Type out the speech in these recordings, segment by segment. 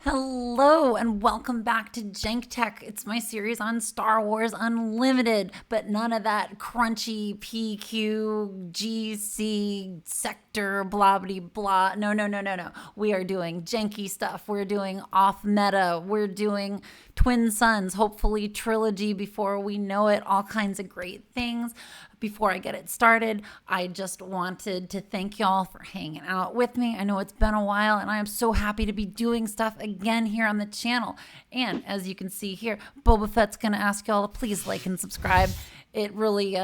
Hello and welcome back to JankTech. It's my series on Star Wars Unlimited, but none of that crunchy PQ, GC, sector, blah, blah, blah. No. We are doing janky stuff. We're doing off meta. We're doing Twin Suns, hopefully trilogy before we know it, all kinds of great things. Before I get it started, I just wanted to thank y'all for hanging out with me. I know it's been a while and I am so happy to be doing stuff again here on the channel. And as you can see here, Boba Fett's going to ask y'all to please like and subscribe. It really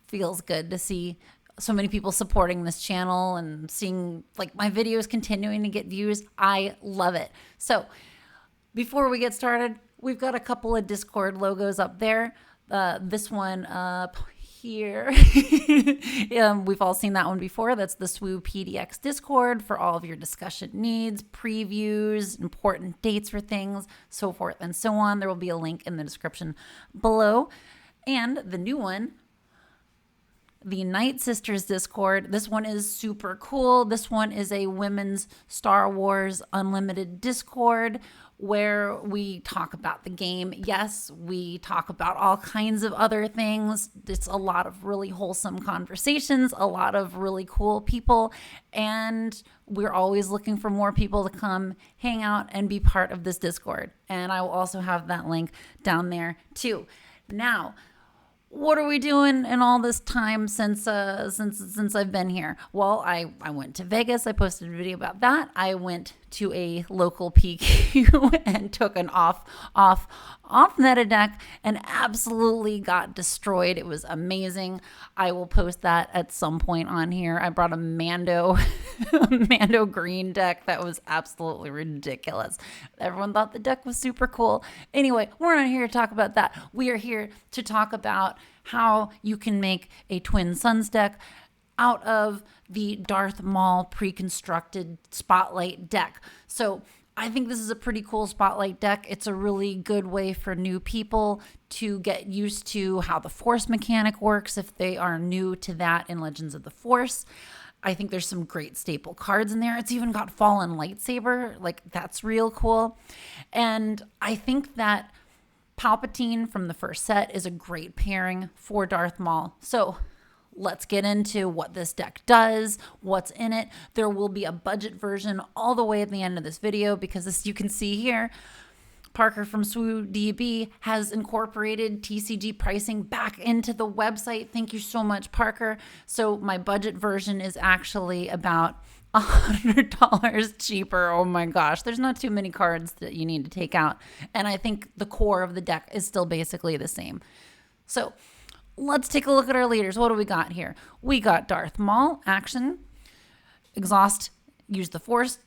feels good to see so many people supporting this channel and seeing like my videos continuing to get views. I love it. So before we get started, we've got a couple of Discord logos up there. This one up here. We've all seen that one before. That's the swupdx Discord for all of your discussion needs, previews, important dates for things, so forth and so on. There will be a link in the description below. And the new one, the Nightsisters Discord. This one is super cool. This one is a women's Star Wars Unlimited Discord where we talk about the game. Yes, we talk about all kinds of other things. It's a lot of really wholesome conversations, a lot of really cool people, and we're always looking for more people to come hang out and be part of this Discord. And I will also have that link down there too. Now, what are we doing in all this time since I've been here? Well, I went to Vegas. I posted a video about that. I went to a local PQ and took an off meta deck and absolutely got destroyed. It was amazing. I will post that at some point on here. I brought a Mando green deck that was absolutely ridiculous. Everyone thought the deck was super cool. Anyway, we're not here to talk about that. We are here to talk about how you can make a Twin Suns deck out of the Darth Maul preconstructed Spotlight deck. So I think this is a pretty cool Spotlight deck. It's a really good way for new people to get used to how the Force mechanic works if they are new to that in Legends of the Force. I think there's some great staple cards in there. It's even got Fallen Lightsaber. Like, that's real cool. And I think that Palpatine from the first set is a great pairing for Darth Maul. So let's get into what this deck does, what's in it. There will be a budget version all the way at the end of this video because, as you can see here, Parker from swupdx has incorporated TCG pricing back into the website. Thank you so much, Parker. So my budget version is actually about $100 cheaper. Oh my gosh, there's not too many cards that you need to take out. And I think the core of the deck is still basically the same. So let's take a look at our leaders. What do we got here? We got Darth Maul, action, exhaust, use the Force,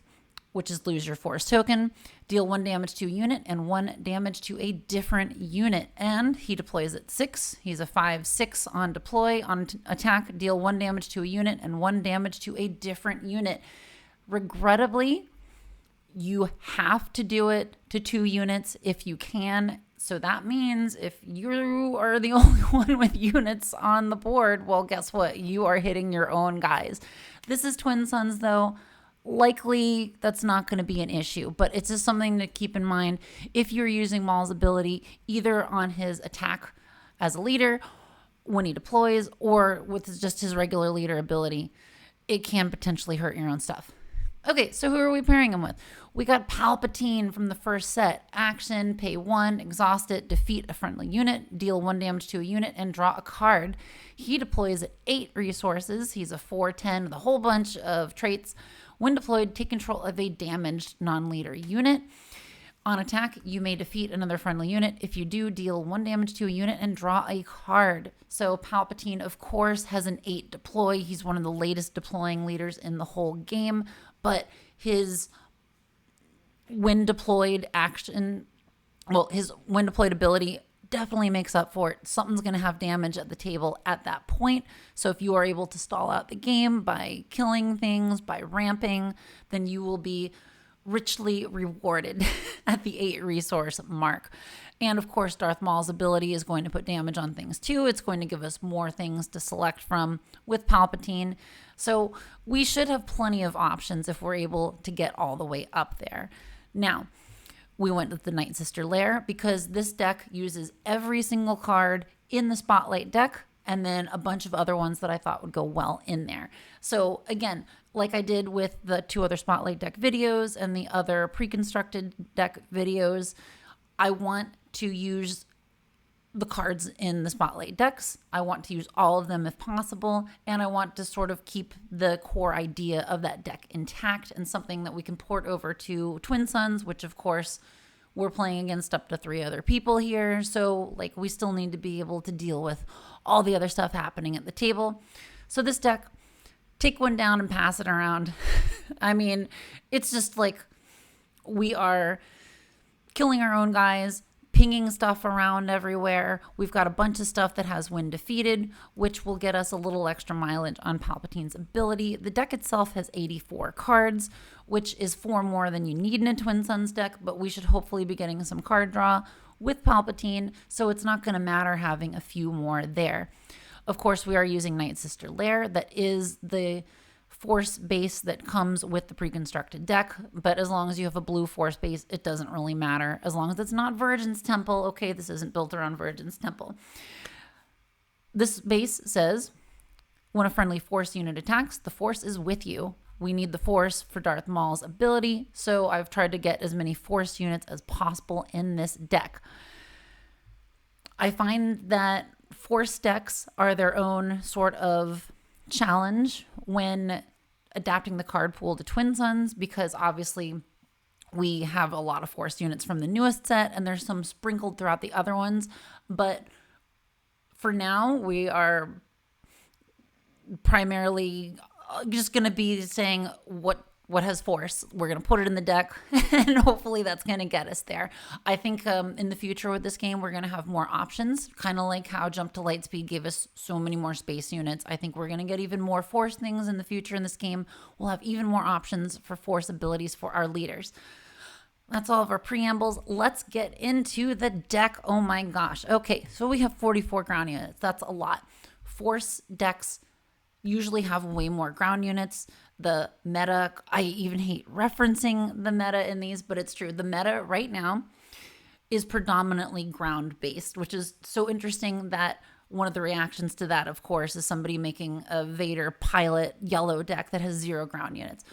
which is lose your Force token, deal 1 damage to a unit and 1 damage to a different unit. And he deploys at 6. He's a 5/6 on deploy. On attack, deal 1 damage to a unit and 1 damage to a different unit. Regrettably, you have to do it to 2 units if you can. So that means if you are the only one with units on the board, well, guess what? You are hitting your own guys. This is Twin Suns, though. Likely that's not going to be an issue, but it's just something to keep in mind if you're using Maul's ability either on his attack as a leader when he deploys or with just his regular leader ability. It can potentially hurt your own stuff. Okay, so who are we pairing him with? We got Palpatine from the first set. Action, pay 1, exhaust it, defeat a friendly unit, deal 1 damage to a unit, and draw a card. He deploys at 8 resources. He's a 4/10 with a whole bunch of traits. When deployed, take control of a damaged non-leader unit. On attack, you may defeat another friendly unit. If you do, deal 1 damage to a unit and draw a card. So Palpatine, of course, has an 8 deploy. He's one of the latest deploying leaders in the whole game, but his when deployed ability definitely makes up for it. Something's going to have damage at the table at that point. So if you are able to stall out the game by killing things, by ramping, then you will be richly rewarded at the 8 resource mark. And of course, Darth Maul's ability is going to put damage on things too. It's going to give us more things to select from with Palpatine. So we should have plenty of options if we're able to get all the way up there. Now, we went with the Night Sister Lair because this deck uses every single card in the Spotlight deck and then a bunch of other ones that I thought would go well in there. So again, like I did with the 2 other Spotlight deck videos and the other pre-constructed deck videos, I want to use the cards in the Spotlight decks. I want to use all of them if possible, and I want to sort of keep the core idea of that deck intact and something that we can port over to Twin Suns, which of course we're playing against up to 3 other people here. So like we still need to be able to deal with all the other stuff happening at the table. So this deck, take one down and pass it around. I mean, it's just like we are killing our own guys, pinging stuff around everywhere. We've got a bunch of stuff that has when defeated, which will get us a little extra mileage on Palpatine's ability. The deck itself has 84 cards, which is 4 more than you need in a Twin Suns deck, but we should hopefully be getting some card draw with Palpatine, so it's not going to matter having a few more there. Of course, we are using Night Sister Lair. That is the force base that comes with the pre-constructed deck, but as long as you have a blue force base, it doesn't really matter. As long as it's not Virgin's Temple. Okay, this isn't built around Virgin's Temple. This base says, when a friendly force unit attacks, the force is with you. We need the force for Darth Maul's ability, so I've tried to get as many force units as possible in this deck. I find that force decks are their own sort of challenge when adapting the card pool to Twin Suns, because obviously we have a lot of force units from the newest set and there's some sprinkled throughout the other ones, but for now we are primarily just going to be saying what has force. We're going to put it in the deck and hopefully that's going to get us there. I think in the future with this game, we're going to have more options, kind of like how Jump to Lightspeed gave us so many more space units. I think we're going to get even more force things in the future in this game. We'll have even more options for force abilities for our leaders. That's all of our preambles. Let's get into the deck. Oh my gosh. Okay, so we have 44 ground units. That's a lot. Force decks usually have way more ground units. The meta, I even hate referencing the meta in these, but it's true. The meta right now is predominantly ground based, which is so interesting that one of the reactions to that, of course, is somebody making a Vader pilot yellow deck that has 0 ground units.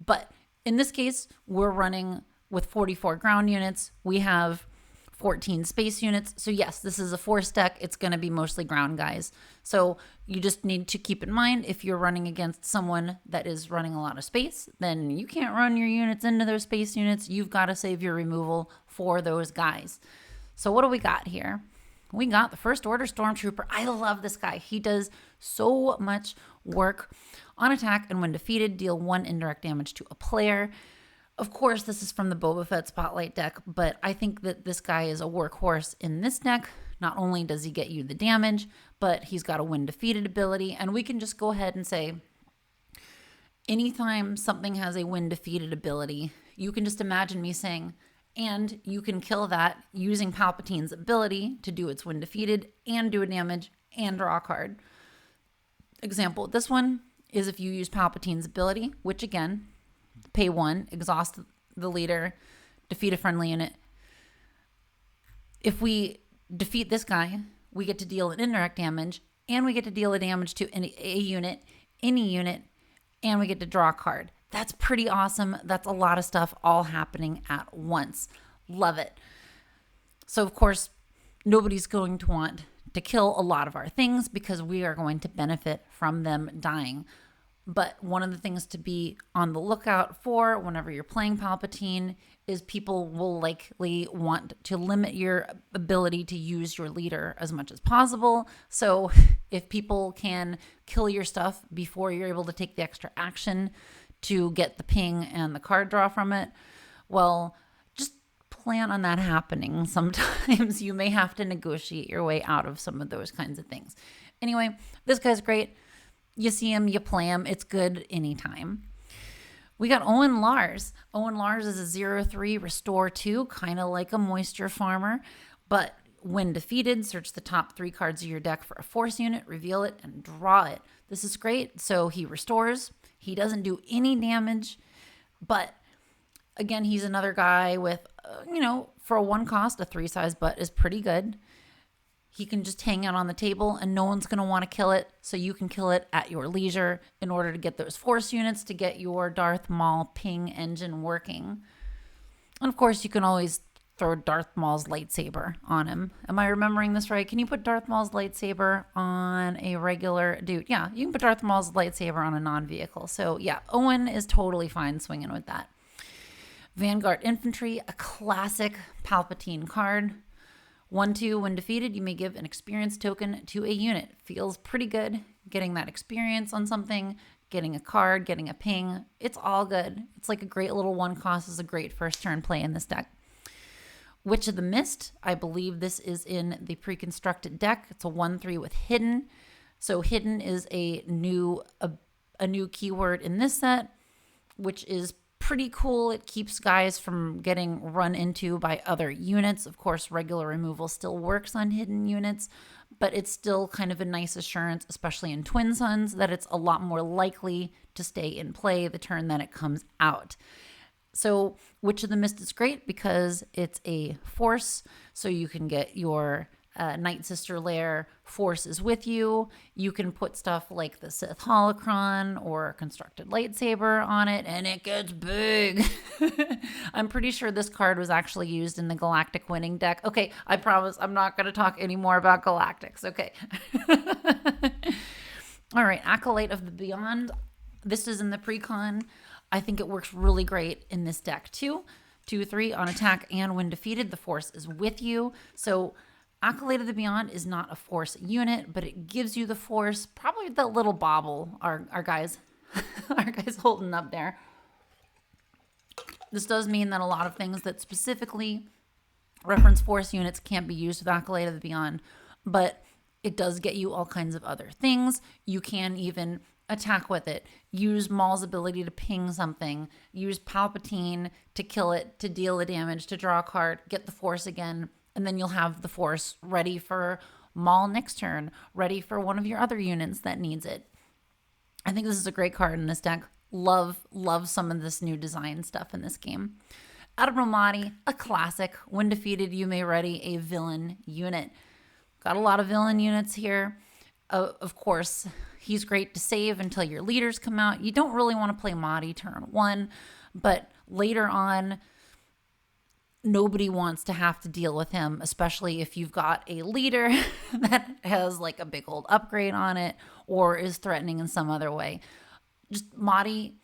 But in this case, we're running with 44 ground units. We have 14 space units. So yes, this is a force deck. It's going to be mostly ground guys. So you just need to keep in mind, if you're running against someone that is running a lot of space, then you can't run your units into those space units. You've got to save your removal for those guys. So what do we got here? We got the First Order Stormtrooper. I love this guy. He does so much work. On attack and when defeated, deal 1 indirect damage to a player. Of course, this is from the Boba Fett Spotlight deck, but I think that this guy is a workhorse in this deck. Not only does he get you the damage, but he's got a when defeated ability, and we can just go ahead and say, anytime something has a when defeated ability, you can just imagine me saying, and you can kill that using Palpatine's ability to do its when defeated and do a damage and draw a card. Example, this one is if you use Palpatine's ability, which again, pay 1, exhaust the leader, defeat a friendly unit. If we defeat this guy, we get to deal an indirect damage, and we get to deal a damage to a unit, any unit, and we get to draw a card. That's pretty awesome. That's a lot of stuff all happening at once. Love it. So of course, nobody's going to want to kill a lot of our things because we are going to benefit from them dying. But one of the things to be on the lookout for whenever you're playing Palpatine is people will likely want to limit your ability to use your leader as much as possible. So if people can kill your stuff before you're able to take the extra action to get the ping and the card draw from it, well, just plan on that happening. Sometimes you may have to negotiate your way out of some of those kinds of things. Anyway, this guy's great. You see him, you play him. It's good anytime. We got Owen Lars. Owen Lars is a 0/3 restore 2, kind of like a moisture farmer. But when defeated, search the top 3 cards of your deck for a force unit, reveal it, and draw it. This is great. So he restores. He doesn't do any damage. But Again, he's another guy with, for a 1 cost, a 3 size butt is pretty good. He can just hang out on the table and no one's going to want to kill it. So you can kill it at your leisure in order to get those force units to get your Darth Maul ping engine working. And of course, you can always throw Darth Maul's lightsaber on him. Am I remembering this right? Can you put Darth Maul's lightsaber on a regular dude? Yeah, you can put Darth Maul's lightsaber on a non-vehicle. So yeah, Owen is totally fine swinging with that. Vanguard Infantry, a classic Palpatine card. 1/2, when defeated, you may give an experience token to a unit. Feels pretty good getting that experience on something, getting a card, getting a ping. It's all good. It's like a great little 1 cost. Is a great first turn play in this deck. Witch of the Mist, I believe this is in the preconstructed deck. It's a 1/3 with hidden. So hidden is a new keyword in this set, which is pretty cool. It keeps guys from getting run into by other units. Of course, regular removal still works on hidden units, but it's still kind of a nice assurance, especially in Twin Suns, that it's a lot more likely to stay in play the turn that it comes out. So Witch of the Mist is great because it's a force, so you can get your Night Sister lair force is with you. You can put stuff like the Sith Holocron or a constructed lightsaber on it, and it gets big. I'm pretty sure this card was actually used in the Galactic winning deck. Okay, I promise I'm not going to talk anymore about Galactics. Okay. All right, Acolyte of the Beyond. This is in the precon. I think it works really great in this deck too. 2/3 on attack, and when defeated, the force is with you. So Acolyte of the Beyond is not a force unit, but it gives you the force. Probably that little bobble our guys our guys holding up there. This does mean that a lot of things that specifically reference force units can't be used with Acolyte of the Beyond, but it does get you all kinds of other things. You can even attack with it. Use Maul's ability to ping something. Use Palpatine to kill it, to deal the damage, to draw a card, get the force again. And then you'll have the force ready for Maul next turn, ready for one of your other units that needs it. I think this is a great card in this deck. Love some of this new design stuff in this game. Admiral Mahdi, a classic. When defeated, you may ready a villain unit. Got a lot of villain units here. Of course, he's great to save until your leaders come out. You don't really want to play Mahdi turn 1, but later on, nobody wants to have to deal with him, especially if you've got a leader that has like a big old upgrade on it or is threatening in some other way. Just Mahdi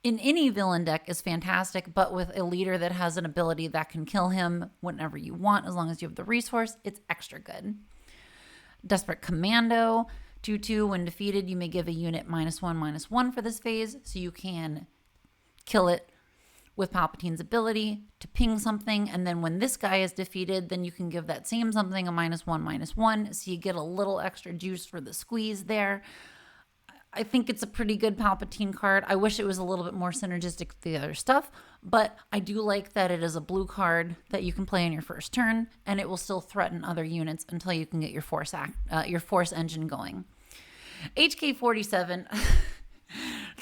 in any villain deck is fantastic, but with a leader that has an ability that can kill him whenever you want, as long as you have the resource, it's extra good. Desperate Commando, 2/2, when defeated, you may give a unit -1/-1 for this phase, so you can kill it with Palpatine's ability to ping something, and then when this guy is defeated, then you can give that same something a -1/-1, so you get a little extra juice for the squeeze there. I think it's a pretty good Palpatine card. I wish it was a little bit more synergistic with the other stuff, but I do like that it is a blue card that you can play in your first turn, and it will still threaten other units until you can get your force engine going. HK-47.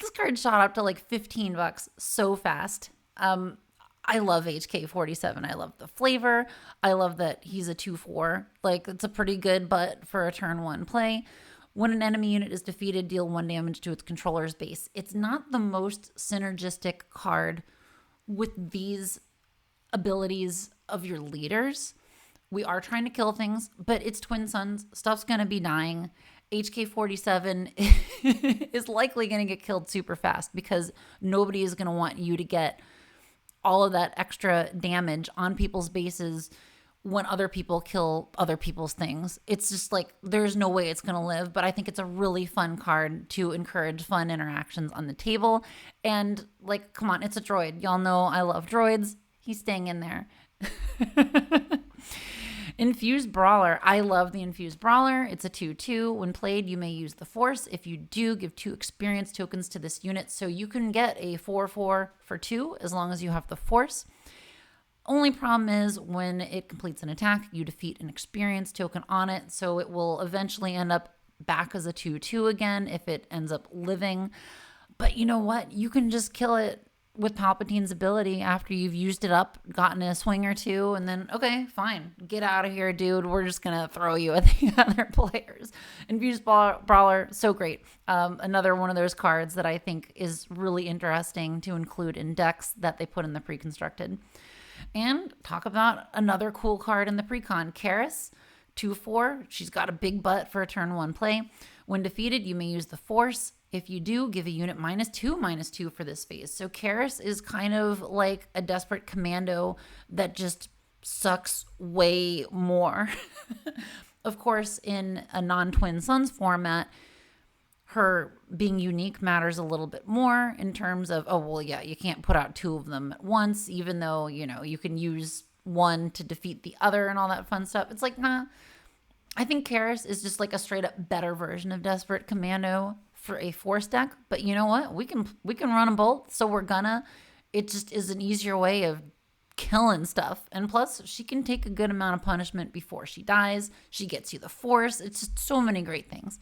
This card shot up to like $15 so fast. I love HK-47. I love the flavor. I love that he's a 2/4. Like, it's a pretty good butt for a turn 1 play. When an enemy unit is defeated, deal 1 damage to its controller's base. It's not the most synergistic card with these abilities of your leaders. We are trying to kill things, but it's Twin Suns. Stuff's going to be dying. HK-47 is likely going to get killed super fast because nobody is going to want you to get all of that extra damage on people's bases when other people kill other people's things. It's just like, there's no way it's going to live, but I think it's a really fun card to encourage fun interactions on the table. And like, come on, it's a droid. Y'all know I love droids. He's staying in there. Infused Brawler. I love the Infused Brawler. It's a 2/2. When played, you may use the Force. If you do, give 2 experience tokens to this unit. So you can get a 4/4 for 2 as long as you have the Force. Only problem is when it completes an attack, you defeat an experience token on it. So it will eventually end up back as a 2/2 again if it ends up living. But you know what? You can just kill it with Palpatine's ability after you've used it up, gotten a swing or two, and then, okay, fine, get out of here, dude. We're just going to throw you at the other players. Infused Brawler, so great. Another one of those cards that I think is really interesting to include in decks that they put in the pre-constructed. And talk about another cool card in the precon, Karis, 2/4. She's got a big butt for a turn 1 play. When defeated, you may use the Force. If you do, give a unit -2/-2 for this phase. So Karis is kind of like a desperate commando that just sucks way more. Of course, in a non-Twin Suns format, her being unique matters a little bit more in terms of, oh, well, yeah, you can't put out 2 of them at once, even though, you know, you can use one to defeat the other and all that fun stuff. It's like, nah. I think Karis is just like a straight up better version of Desperate Commando for a Force deck. But you know what? We can run them both. So we're gonna. It just is an easier way of killing stuff. And plus, she can take a good amount of punishment before she dies. She gets you the Force. It's just so many great things.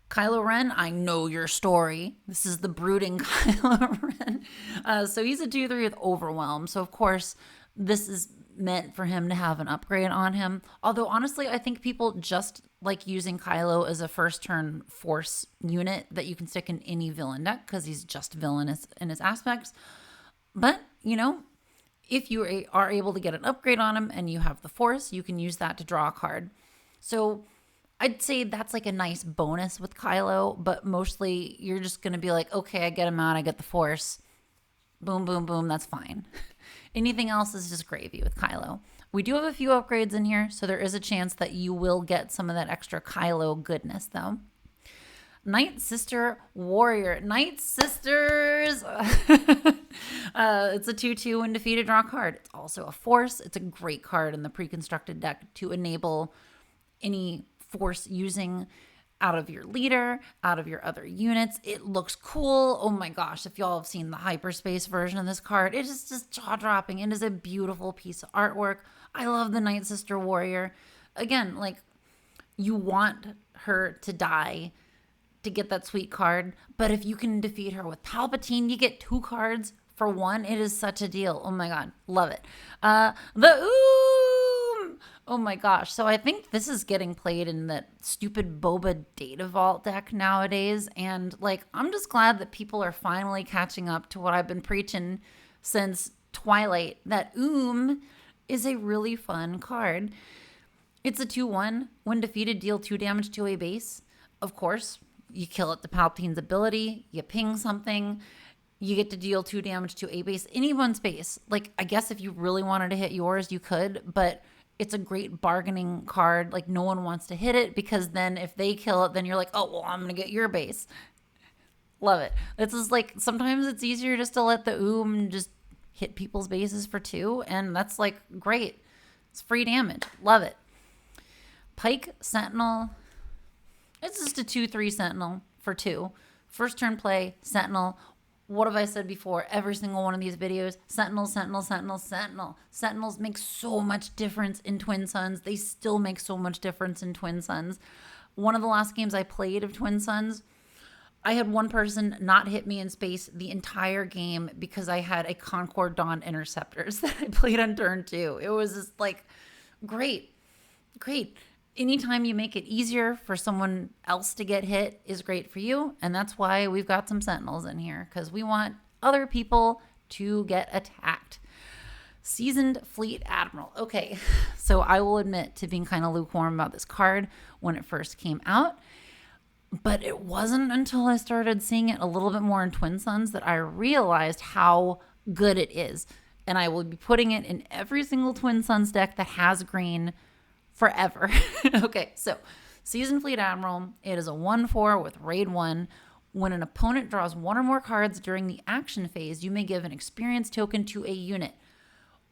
Kylo Ren, I know your story. This is the brooding Kylo Ren. So he's a 2/3 with Overwhelm. So of course, this is meant for him to have an upgrade on him. Although honestly, I think people just like using Kylo as a first turn Force unit that you can stick in any villain deck because he's just villainous in his aspects. But, you know, if you are able to get an upgrade on him and you have the Force, you can use that to draw a card. So I'd say that's like a nice bonus with Kylo, but mostly you're just going to be like, okay, I get him out, I get the Force. Boom, boom, boom, that's fine. Anything else is just gravy with Kylo. We do have a few upgrades in here, so there is a chance that you will get some of that extra Kylo goodness, though. Night Sister Warrior. Night Sisters! It's a 2/2 when defeated, draw a card. It's also a Force. It's a great card in the pre-constructed deck to enable any Force using out of your leader, out of your other units. It looks cool. Oh my gosh, if y'all have seen the hyperspace version of this card, it is just jaw-dropping. It is a beautiful piece of artwork. I love the Night Sister Warrior. Again, like, you want her to die to get that sweet card, but if you can defeat her with Palpatine, you get 2 cards for 1. It is such a deal. Oh my god, love it. Oh my gosh. So I think this is getting played in that stupid Boba Data Vault deck nowadays. And like, I'm just glad that people are finally catching up to what I've been preaching since Twilight, that is a really fun card. It's a 2/1. When defeated, deal 2 damage to a base. Of course, you kill it to Palpatine's ability, you ping something, you get to deal 2 damage to a base, anyone's base. Like, I guess if you really wanted to hit yours, you could, but it's a great bargaining card. Like, no one wants to hit it because then if they kill it, then you're like, oh, well, I'm going to get your base. Love it. It's just like, sometimes it's easier just to let the just hit people's bases for 2. And that's like, great. It's free damage. Love it. Pike Sentinel. It's just a 2/3 Sentinel for 2. First turn play, Sentinel. What have I said before? Every single one of these videos, Sentinel, Sentinel, Sentinel, Sentinel. Sentinels make so much difference in Twin Suns. They still make so much difference in Twin Suns. One of the last games I played of Twin Suns, I had one person not hit me in space the entire game because I had a Concord Dawn Interceptors that I played on turn 2. It was just like, great. Anytime you make it easier for someone else to get hit is great for you. And that's why we've got some Sentinels in here, because we want other people to get attacked. Seasoned Fleet Admiral. Okay, so I will admit to being kind of lukewarm about this card when it first came out. But it wasn't until I started seeing it a little bit more in Twin Suns that I realized how good it is. And I will be putting it in every single Twin Suns deck that has green forever. Okay, so Seasoned Fleet Admiral. It is a 1/4 with Raid 1. When an opponent draws 1 or more cards during the action phase, you may give an experience token to a unit.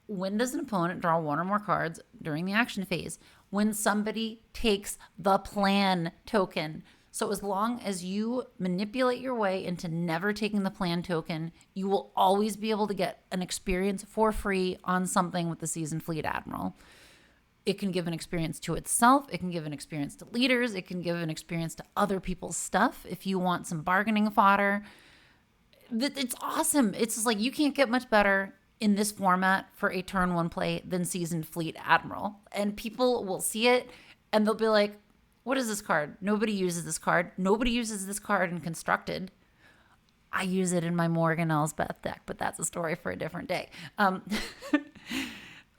When does an opponent draw 1 or more cards during the action phase? When somebody takes the plan token. So as long as you manipulate your way into never taking the plan token, you will always be able to get an experience for free on something with the Seasoned Fleet Admiral. It can give an experience to itself. It can give an experience to leaders. It can give an experience to other people's stuff. If you want some bargaining fodder, It's awesome. It's just like you can't get much better in this format for a turn one play than Seasoned Fleet Admiral. And people will see it and they'll be like, what is this card? Nobody uses this card. Nobody uses this card in Constructed. I use it in my Morgan Elsbeth deck, but that's a story for a different day.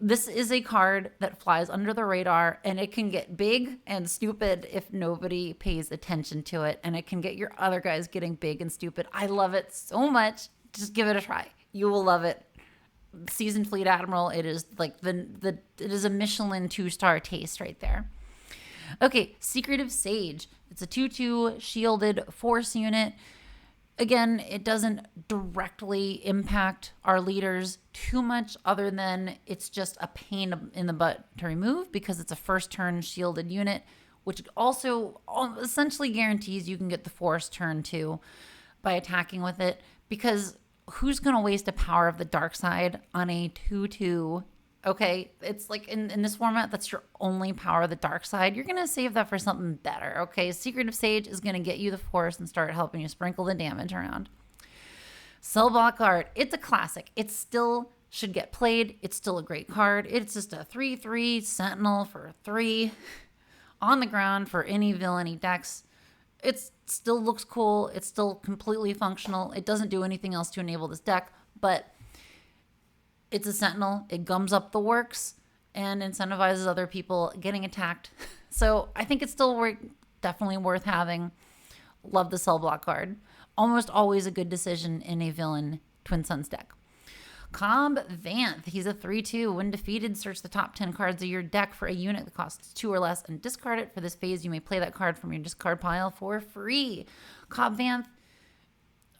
This is a card that flies under the radar, and it can get big and stupid if nobody pays attention to it, and it can get your other guys getting big and stupid. I love it so much. Just give it a try. You will love it. Seasoned Fleet Admiral, it is like it is a Michelin 2-star taste right there. Okay, Secretive Sage. It's a 2/2 shielded force unit. Again, it doesn't directly impact our leaders too much other than it's just a pain in the butt to remove because it's a first turn shielded unit, which also essentially guarantees you can get the force turn 2 by attacking with it, because who's going to waste a Power of the Dark Side on a 2/2? Okay, it's like in this format, that's your only Power of the Dark Side. You're going to save that for something better, okay? Secretive Sage is going to get you the force and start helping you sprinkle the damage around. Cell Block card, it's a classic. It still should get played. It's still a great card. It's just a 3/3 Sentinel for 3 on the ground for any villainy decks. It still looks cool. It's still completely functional. It doesn't do anything else to enable this deck, but it's a Sentinel. It gums up the works and incentivizes other people getting attacked. So I think it's still definitely worth having. Love the Cell Block card. Almost always a good decision in a villain Twin Suns deck. Cobb Vanth. He's a 3/2. When defeated, search the top 10 cards of your deck for a unit that costs 2 or less and discard it. For this phase, you may play that card from your discard pile for free. Cobb Vanth,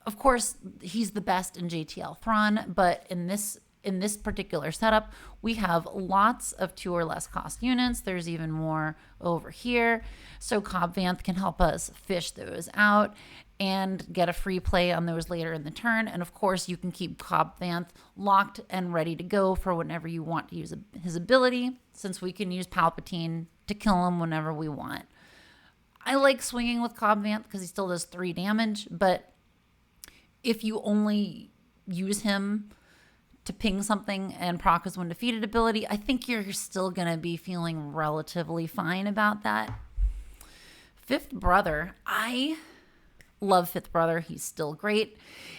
of course, he's the best in JTL Thrawn, but in this particular setup, we have lots of 2 or less cost units. There's even more over here. So Cobb Vanth can help us fish those out and get a free play on those later in the turn. And of course, you can keep Cobb Vanth locked and ready to go for whenever you want to use his ability, since we can use Palpatine to kill him whenever we want. I like swinging with Cobb Vanth because he still does 3 damage, but if you only use him to ping something and proc his when defeated ability, I think you're still going to be feeling relatively fine about that. Fifth Brother. I love Fifth Brother. He's still great.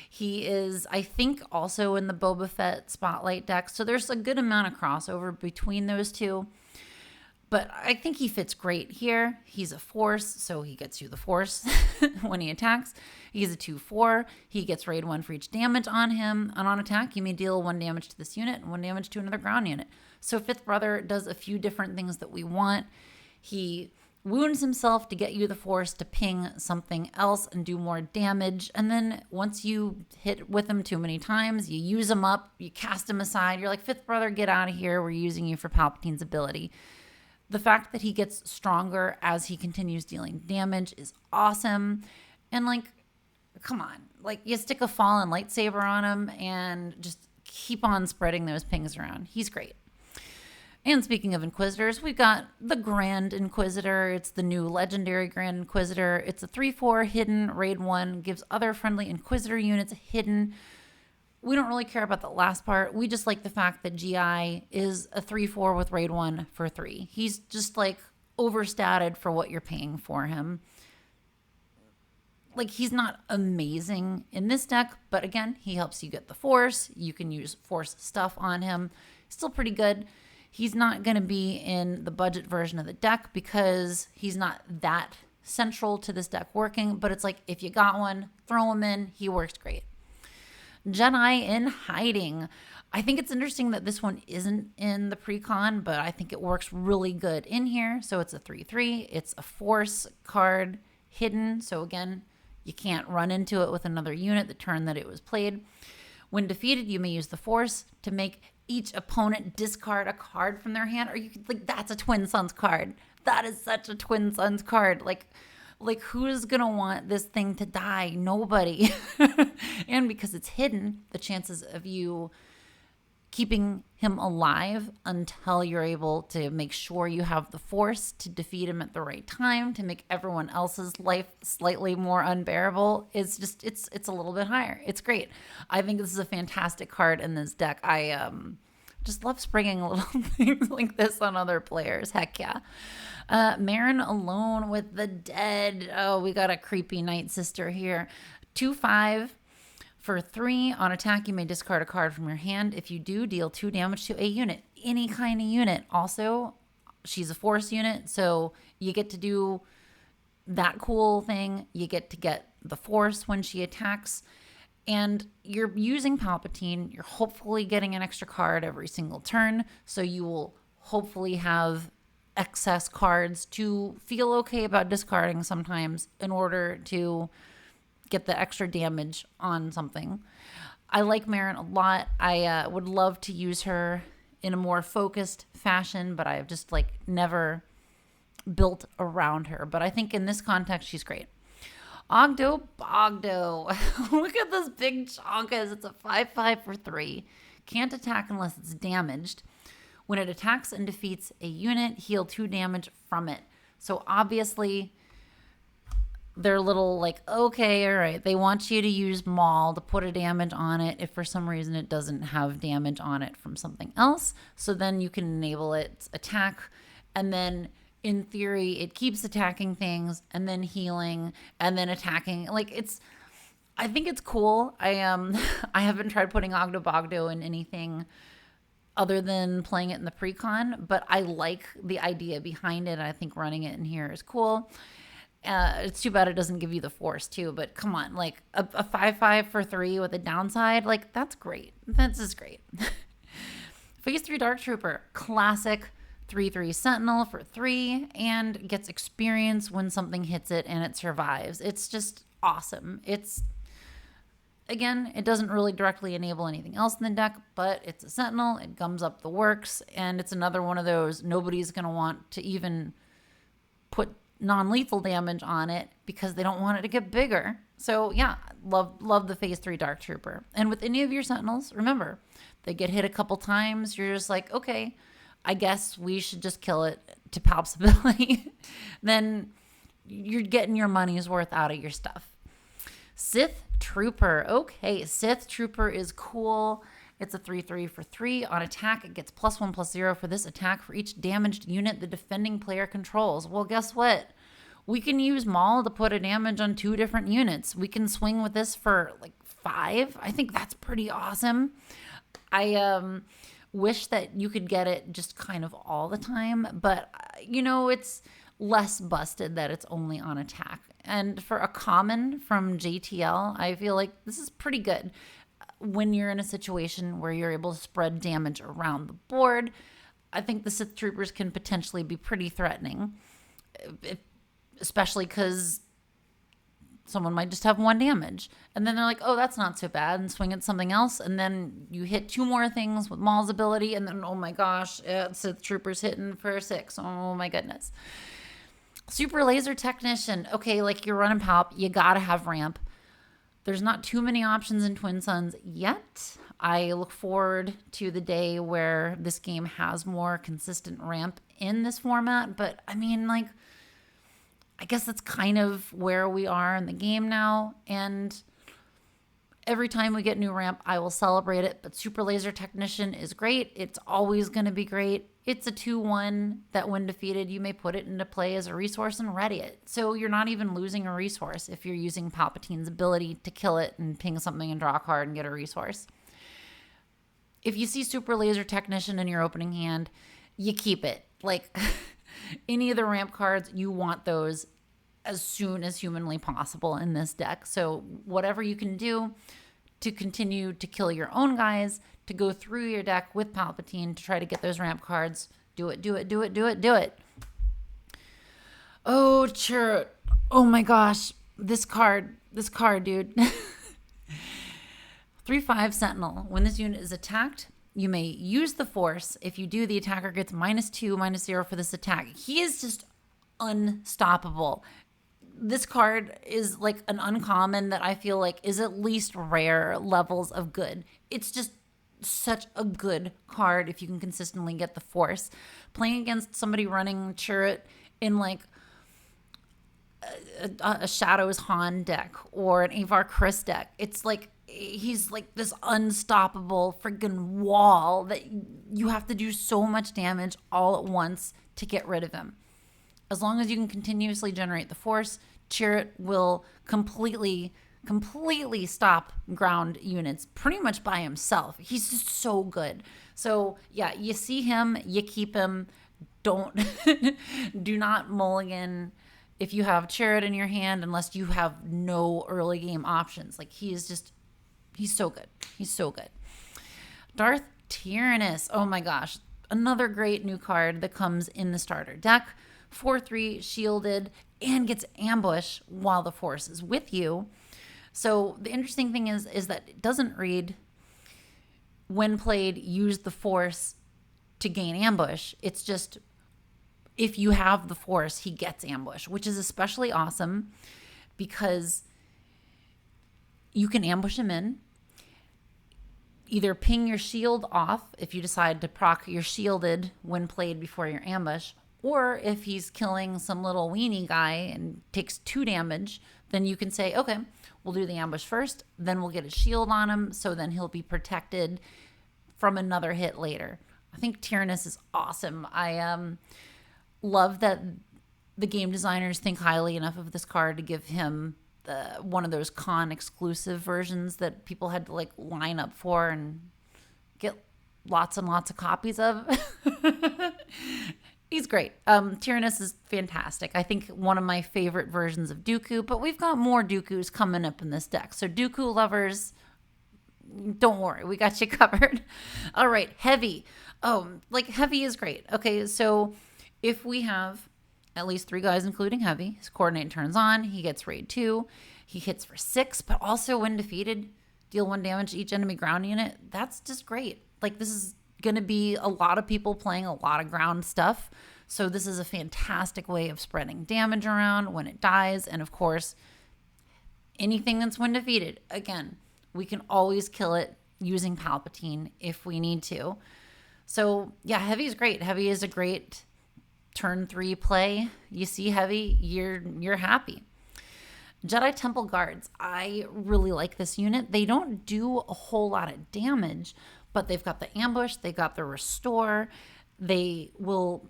He is, I think, also in the Boba Fett Spotlight deck. So there's a good amount of crossover between those two. But I think he fits great here. He's a force, so he gets you the force when he attacks. He's a 2/4. He gets raid 1 for each damage on him. And on attack, you may deal 1 damage to this unit and 1 damage to another ground unit. So Fifth Brother does a few different things that we want. He wounds himself to get you the force to ping something else and do more damage. And then once you hit with him too many times, you use him up, you cast him aside. You're like, Fifth Brother, get out of here. We're using you for Palpatine's ability. The fact that he gets stronger as he continues dealing damage is awesome. And like, come on, like you stick a fallen lightsaber on him and just keep on spreading those pings around. He's great. And speaking of Inquisitors, we've got the Grand Inquisitor. It's the new legendary Grand Inquisitor. It's a 3/4 hidden, raid 1, gives other friendly Inquisitor units hidden. We don't really care about the last part. We just like the fact that GI is a 3/4 with raid 1 for 3. He's just like overstated for what you're paying for him. Like, he's not amazing in this deck, but again, he helps you get the force. You can use force stuff on him. Still pretty good. He's not going to be in the budget version of the deck because he's not that central to this deck working, but it's like, if you got one, throw him in. He works great. Jedi in Hiding. I think it's interesting that this one isn't in the pre-con, but I think it works really good in here. So it's a 3/3. It's a force card hidden. So again, you can't run into it with another unit the turn that it was played. When defeated, you may use the force to make each opponent discard a card from their hand. Or you could, like, that's a Twin Suns card. That is such a Twin Suns card. Like who's going to want this thing to die? Nobody. And because it's hidden, the chances of you keeping him alive until you're able to make sure you have the force to defeat him at the right time to make everyone else's life slightly more unbearable is just it's a little bit higher. It's great. I think this is a fantastic card in this deck. I just love springing little things like this on other players. Heck yeah. Marin Alone with the Dead. Oh, we got a creepy Night Sister here. 2/5. For 3, on attack, you may discard a card from your hand. If you do, deal 2 damage to a unit, any kind of unit. Also, she's a force unit, so you get to do that cool thing. You get to get the force when she attacks. And you're using Palpatine. You're hopefully getting an extra card every single turn, so you will hopefully have excess cards to feel okay about discarding sometimes in order to get the extra damage on something. I like Marin a lot. I would love to use her in a more focused fashion, but I've just like never built around her. But I think in this context, she's great. Ogdo Bogdo. Look at this big chonkas. It's a 5/5 for 3. Can't attack unless it's damaged. When it attacks and defeats a unit, heal 2 damage from it. So obviously, they're little like, okay, all right. They want you to use Maul to put a damage on it if for some reason it doesn't have damage on it from something else. So then you can enable its attack. And then in theory, it keeps attacking things and then healing and then attacking. Like I think it's cool. I haven't tried putting Ogdo Bogdo in anything other than playing it in the precon, but I like the idea behind it. I think running it in here is cool. It's too bad it doesn't give you the force too, but come on, like a 5/5 for 3 with a downside, like that's great. That's just great. Phase 3 Dark Trooper, classic 3/3 Sentinel for 3 and gets experience when something hits it and it survives. It's just awesome. Again, it doesn't really directly enable anything else in the deck, but it's a Sentinel. It gums up the works, and it's another one of those nobody's going to want to even put non-lethal damage on it because they don't want it to get bigger. So yeah, love the Phase 3 Dark Trooper. And with any of your Sentinels, remember, they get hit a couple times, you're just like, okay, I guess we should just kill it to Palp's ability. Then you're getting your money's worth out of your stuff. Sith Trooper. Okay, Sith Trooper is cool. It's a 3/3 for 3. On attack, it gets +1/+0 for this attack for each damaged unit the defending player controls. Well, guess what? We can use Maul to put a damage on 2 different units. We can swing with this for like 5. I think that's pretty awesome. I wish that you could get it just kind of all the time, but it's less busted that it's only on attack. And for a common from JTL, I feel like this is pretty good. When you're in a situation where you're able to spread damage around the board, I think the Sith Troopers can potentially be pretty threatening, especially because someone might just have 1 damage. And then they're like, oh, that's not so bad, and swing at something else. And then you hit 2 more things with Maul's ability, and then, oh my gosh, Sith Troopers hitting for 6. Oh my goodness. Super Laser Technician. Okay, like you're running Palp, you gotta have ramp. There's not too many options in Twin Suns yet. I look forward to the day where this game has more consistent ramp in this format. But I mean, like, I guess that's kind of where we are in the game now. And every time we get new ramp, I will celebrate it. But Super Laser Technician is great. It's always going to be great. It's a 2/1 that when defeated, you may put it into play as a resource and ready it. So you're not even losing a resource if you're using Palpatine's ability to kill it and ping something and draw a card and get a resource. If you see Super Laser Technician in your opening hand, you keep it. Like any of the ramp cards, you want those as soon as humanly possible in this deck. So whatever you can do to continue to kill your own guys, to go through your deck with Palpatine to try to get those ramp cards, do it, do it, do it, do it, do it. Oh, sure. Oh my gosh. This card, dude. 3/5 Sentinel. When this unit is attacked, you may use the Force. If you do, the attacker gets -2/-0 for this attack. He is just unstoppable. This card is like an uncommon that I feel like is at least rare levels of good. It's just such a good card if you can consistently get the force. Playing against somebody running Chirrut in like a Shadows Han deck or an Avar Chris deck, it's like he's like this unstoppable freaking wall that you have to do so much damage all at once to get rid of him. As long as you can continuously generate the force, Chirrut will completely stop ground units pretty much by himself. He's just so good. So yeah, you see him, you keep him. Don't do not mulligan if you have Chirrut in your hand unless you have no early game options. Like he's so good. He's so good. Darth Tyrannus. Oh my gosh. Another great new card that comes in the starter deck. 4/3 shielded and gets ambush while the force is with you. So the interesting thing is that it doesn't read when played use the force to gain ambush. It's just if you have the force, he gets ambush, which is especially awesome because you can ambush him in. Either ping your shield off if you decide to proc your shielded when played before your ambush, or if he's killing some little weenie guy and takes 2 damage, then you can say, okay, we'll do the ambush first, then we'll get a shield on him, so then he'll be protected from another hit later. I think Tyrannus is awesome. I love that the game designers think highly enough of this card to give him one of those con exclusive versions that people had to like line up for and get lots and lots of copies of. He's great. Tyrannus is fantastic. I think one of my favorite versions of Dooku, but we've got more Dookus coming up in this deck. So Dooku lovers, don't worry, we got you covered. All right, Heavy. Oh, like Heavy is great. Okay, so if we have at least 3 guys, including Heavy, his coordinate turns on, he gets raid 2, he hits for 6, but also when defeated, deal 1 damage to each enemy ground unit. That's just great. Like this is going to be a lot of people playing a lot of ground stuff. So this is a fantastic way of spreading damage around when it dies. And of course, anything that's when defeated, again, we can always kill it using Palpatine if we need to. So yeah, Heavy is great. Heavy is a great turn 3 play. You see Heavy, you're happy. Jedi Temple Guards. I really like this unit. They don't do a whole lot of damage, but they've got the ambush, they've got the restore. They will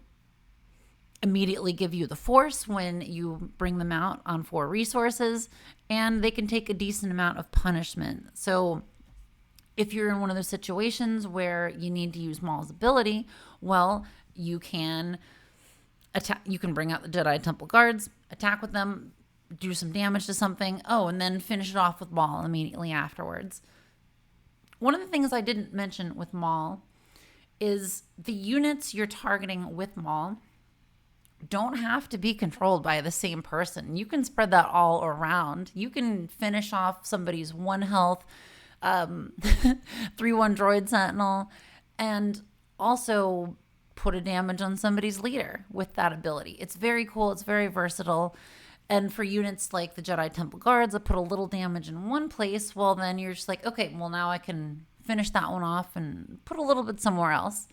immediately give you the force when you bring them out on 4 resources, and they can take a decent amount of punishment. So if you're in one of those situations where you need to use Maul's ability, well, you can attack. You can bring out the Jedi Temple Guards, attack with them, do some damage to something, and then finish it off with Maul immediately afterwards. One of the things I didn't mention with Maul is the units you're targeting with Maul don't have to be controlled by the same person. You can spread that all around. You can finish off somebody's 1 health, 3/1 droid sentinel, and also put a damage on somebody's leader with that ability. It's very cool. It's very versatile. And for units like the Jedi Temple Guards that put a little damage in one place, well, then you're just like, okay, well, now I can finish that one off and put a little bit somewhere else.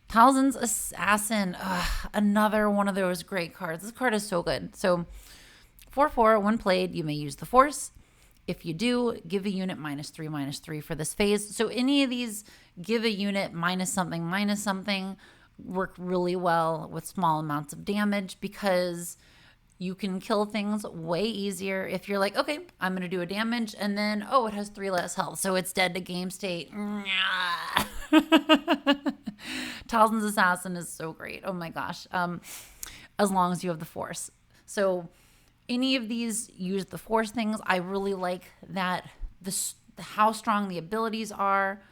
Talzin's Assassin. Another one of those great cards. This card is so good. So 4/4, when played, you may use the Force. If you do, give a unit -3/-3 for this phase. So any of these give a unit -something work really well with small amounts of damage because you can kill things way easier if you're like, okay, I'm going to do a damage and then, it has 3 less health, so it's dead to game state. Talzin's Assassin is so great. Oh my gosh. As long as you have the Force. So any of these use the Force things. I really like that how strong the abilities are.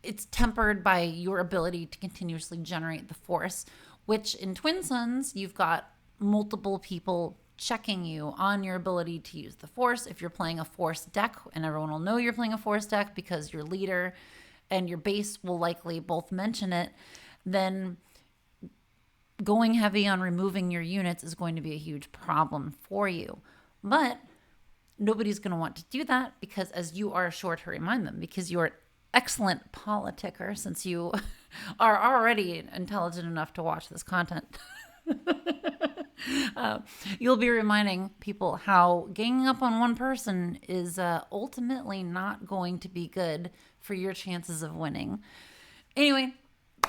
It's tempered by your ability to continuously generate the Force, which in Twin Suns, you've got multiple people checking you on your ability to use the Force. If you're playing a Force deck, and everyone will know you're playing a Force deck because your leader and your base will likely both mention it, then going heavy on removing your units is going to be a huge problem for you. But nobody's going to want to do that because, as you are sure to remind them, because you are an excellent politicker since you are already intelligent enough to watch this content. You'll be reminding people how ganging up on one person is ultimately not going to be good for your chances of winning. Anyway,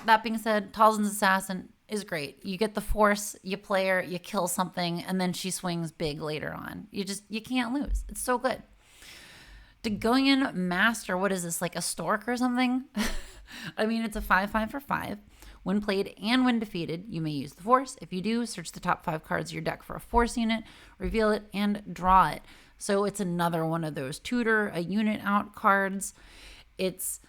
that being said, Talzin's assassin is great. You get the force, you play her, you kill something, and then she swings big later on. You can't lose. It's so good. Dagonian Master, what is this, like a stork or something? I mean, it's a 5/5 for 5. When played and when defeated, you may use the force. If you do, search the top 5 cards of your deck for a force unit, reveal it, and draw it. So it's another one of those tutor a unit out cards. It's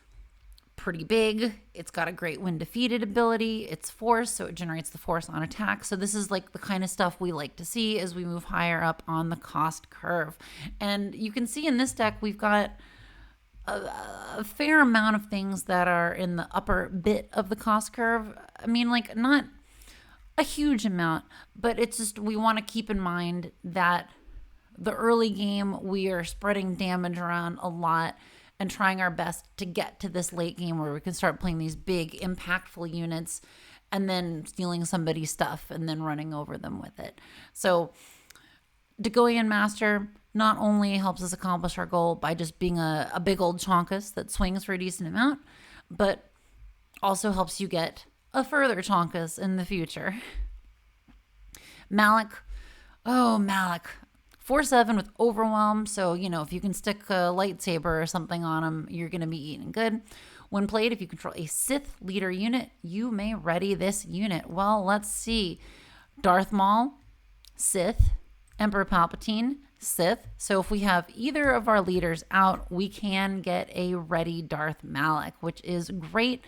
pretty big. It's got a great when defeated ability. It's force, so it generates the force on attack. So this is like the kind of stuff we like to see as we move higher up on the cost curve. And you can see in this deck, we've got a fair amount of things that are in the upper bit of the cost curve. I mean, like, not a huge amount, but it's just, we want to keep in mind that the early game, we are spreading damage around a lot and trying our best to get to this late game where we can start playing these big, impactful units and then stealing somebody's stuff and then running over them with it. So Dagonian Master not only helps us accomplish our goal by just being a big old chonkus that swings for a decent amount, but also helps you get a further chonkus in the future. Malik. Oh, Malik. 4/7 with Overwhelm. So, if you can stick a lightsaber or something on him, you're going to be eating good. When played, if you control a Sith leader unit, you may ready this unit. Well, let's see. Darth Maul, Sith. Emperor Palpatine, Sith. So if we have either of our leaders out, we can get a ready Darth Malik, which is great.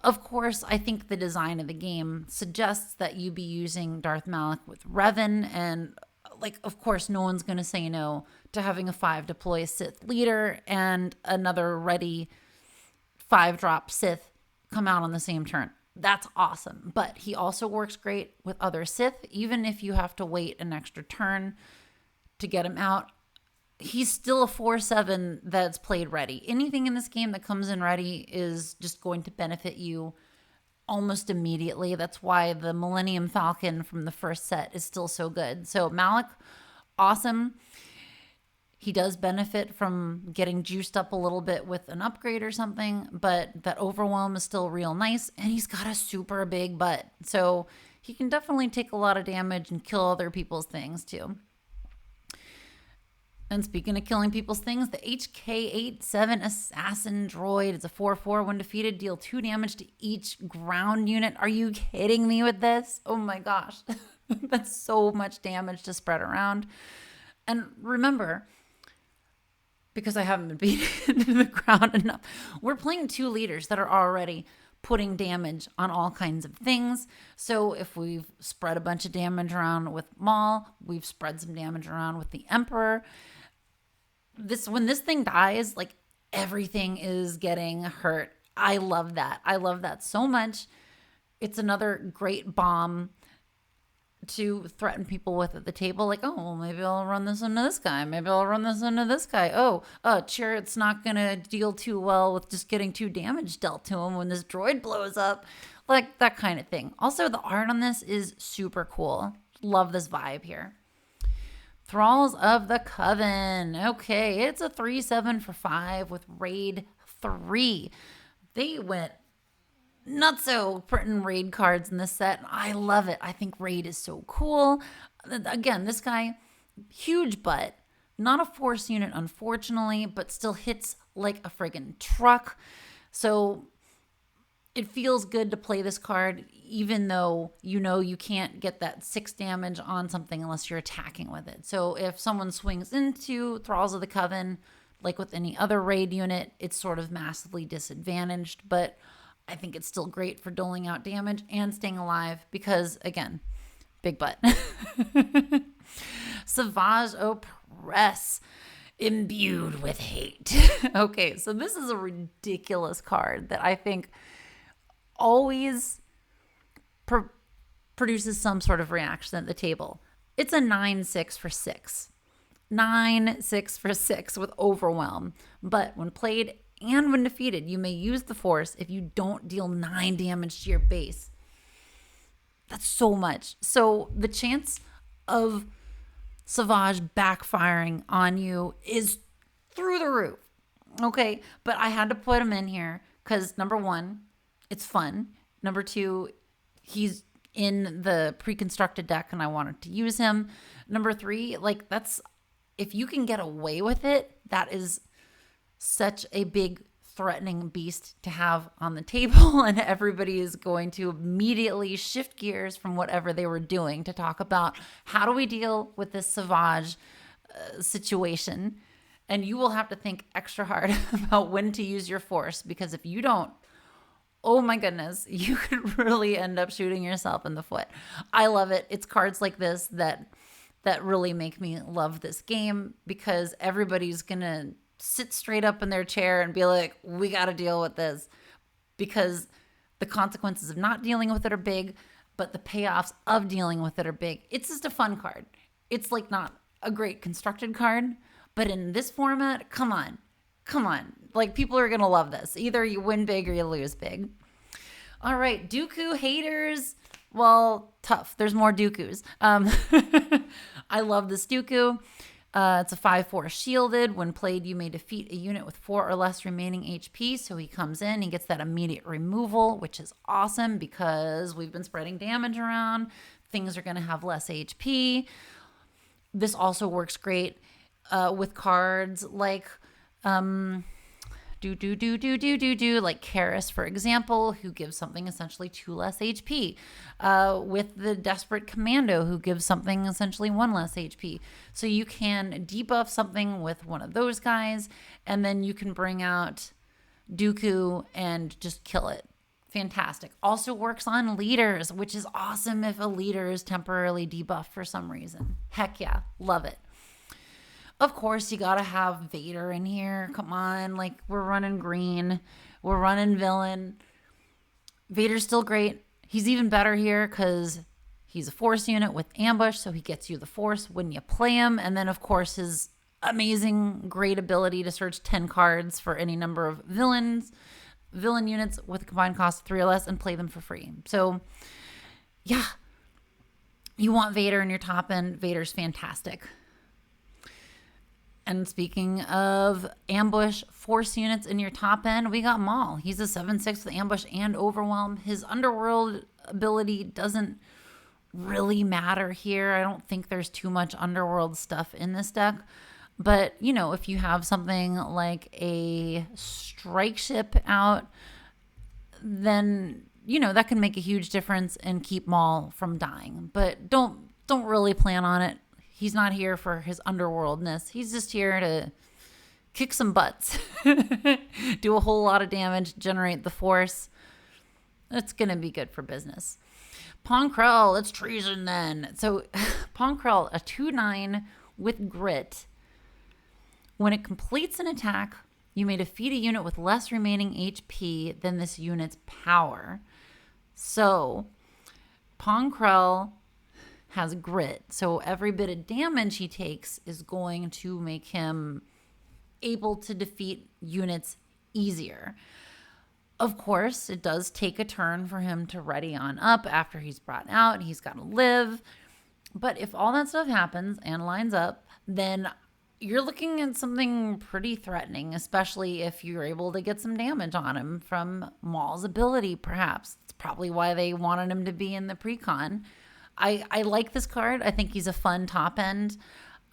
Of course, I think the design of the game suggests that you be using Darth Malik with Revan, and of course, no one's going to say no to having a 5 deploy Sith leader and another ready 5-drop Sith come out on the same turn. That's awesome. But he also works great with other Sith. Even if you have to wait an extra turn to get him out, he's still a 4/7 that's played ready. Anything in this game that comes in ready is just going to benefit you almost immediately. That's why the Millennium Falcon from the first set is still so good. So Malik, awesome. He does benefit from getting juiced up a little bit with an upgrade or something, but that Overwhelm is still real nice, and he's got a super big butt. So he can definitely take a lot of damage and kill other people's things too. And speaking of killing people's things, the HK-87 Assassin Droid is a 4/4. When defeated, deal 2 damage to each ground unit. Are you kidding me with this? Oh my gosh. That's so much damage to spread around. And remember, because I haven't been beaten into the ground enough, we're playing 2 leaders that are already putting damage on all kinds of things. So if we've spread a bunch of damage around with Maul, we've spread some damage around with the Emperor. When this thing dies, everything is getting hurt. I love that. I love that so much. It's another great bomb to threaten people with at the table. Oh, maybe I'll run this into this guy. Maybe I'll run this into this guy. Oh, Chariot's not going to deal too well with just getting 2 damage dealt to him when this droid blows up. That kind of thing. Also, the art on this is super cool. Love this vibe here. Thralls of the Coven. Okay, it's a 3/7 for 5 with Raid 3. They went nutso printing Raid cards in this set. I love it. I think Raid is so cool. Again, this guy, huge butt. Not a force unit, unfortunately, but still hits like a friggin' truck. So it feels good to play this card, even though you can't get that 6 damage on something unless you're attacking with it. So if someone swings into Thralls of the Coven, like with any other Raid unit, it's sort of massively disadvantaged, but I think it's still great for doling out damage and staying alive because, again, big butt. Savage Oppress, imbued with hate. Okay, so this is a ridiculous card that I think always produces some sort of reaction at the table. It's a 9/6 for 6. 9/6 for 6 with overwhelm. But when played and when defeated, you may use the force if you don't deal 9 damage to your base. That's so much. So the chance of Savage backfiring on you is through the roof. Okay, but I had to put him in here because number one, it's fun. Number two, he's in the pre-constructed deck and I wanted to use him. Number three, like that's, if you can get away with it, that is such a big threatening beast to have on the table, and everybody is going to immediately shift gears from whatever they were doing to talk about how do we deal with this Savage situation. And you will have to think extra hard about when to use your force, because if you don't, oh my goodness, you could really end up shooting yourself in the foot. I love it. It's cards like this that really make me love this game, because everybody's going to sit straight up in their chair and be like, we got to deal with this, because the consequences of not dealing with it are big, but the payoffs of dealing with it are big. It's just a fun card. It's like not a great constructed card, but in this format, come on. Like, people are going to love this. Either you win big or you lose big. All right, Dooku haters. Well, tough. There's more Dookus. I love this Dooku. It's a 5/4 shielded. When played, you may defeat a unit with 4 or less remaining HP. So he comes in, he gets that immediate removal, which is awesome because we've been spreading damage around. Things are going to have less HP. This also works great with cards like like Karis, for example, who gives something essentially 2 less HP, with the Desperate Commando, who gives something essentially 1 less HP. So you can debuff something with one of those guys, and then you can bring out Dooku and just kill it. Fantastic. Also works on leaders, which is awesome if a leader is temporarily debuffed for some reason. Heck yeah, love it. Of course, you got to have Vader in here. Come on, like, we're running green. We're running villain. Vader's still great. He's even better here because he's a force unit with ambush, so he gets you the force when you play him. And then, of course, his amazing, great ability to search 10 cards for any number of villain units with a combined cost of 3 or less and play them for free. So, yeah, you want Vader in your top end. Vader's fantastic. And speaking of ambush force units in your top end, we got Maul. He's a 7/6 with ambush and overwhelm. His underworld ability doesn't really matter here. I don't think there's too much underworld stuff in this deck. But, you know, if you have something like a strike ship out, then, you know, that can make a huge difference and keep Maul from dying. But don't really plan on it. He's not here for his underworldness. He's just here to kick some butts, do a whole lot of damage, generate the force. It's going to be good for business. Ponkrell, it's treason then. So Ponkrell, a 2/9 with grit. When it completes an attack, you may defeat a unit with less remaining HP than this unit's power. So Ponkrell has grit, so every bit of damage he takes is going to make him able to defeat units easier. Of course, it does take a turn for him to ready on up after he's brought out. He's got to live. But if all that stuff happens and lines up, then you're looking at something pretty threatening, especially if you're able to get some damage on him from Maul's ability, perhaps. It's probably why they wanted him to be in the precon. I like this card. I think he's a fun top end.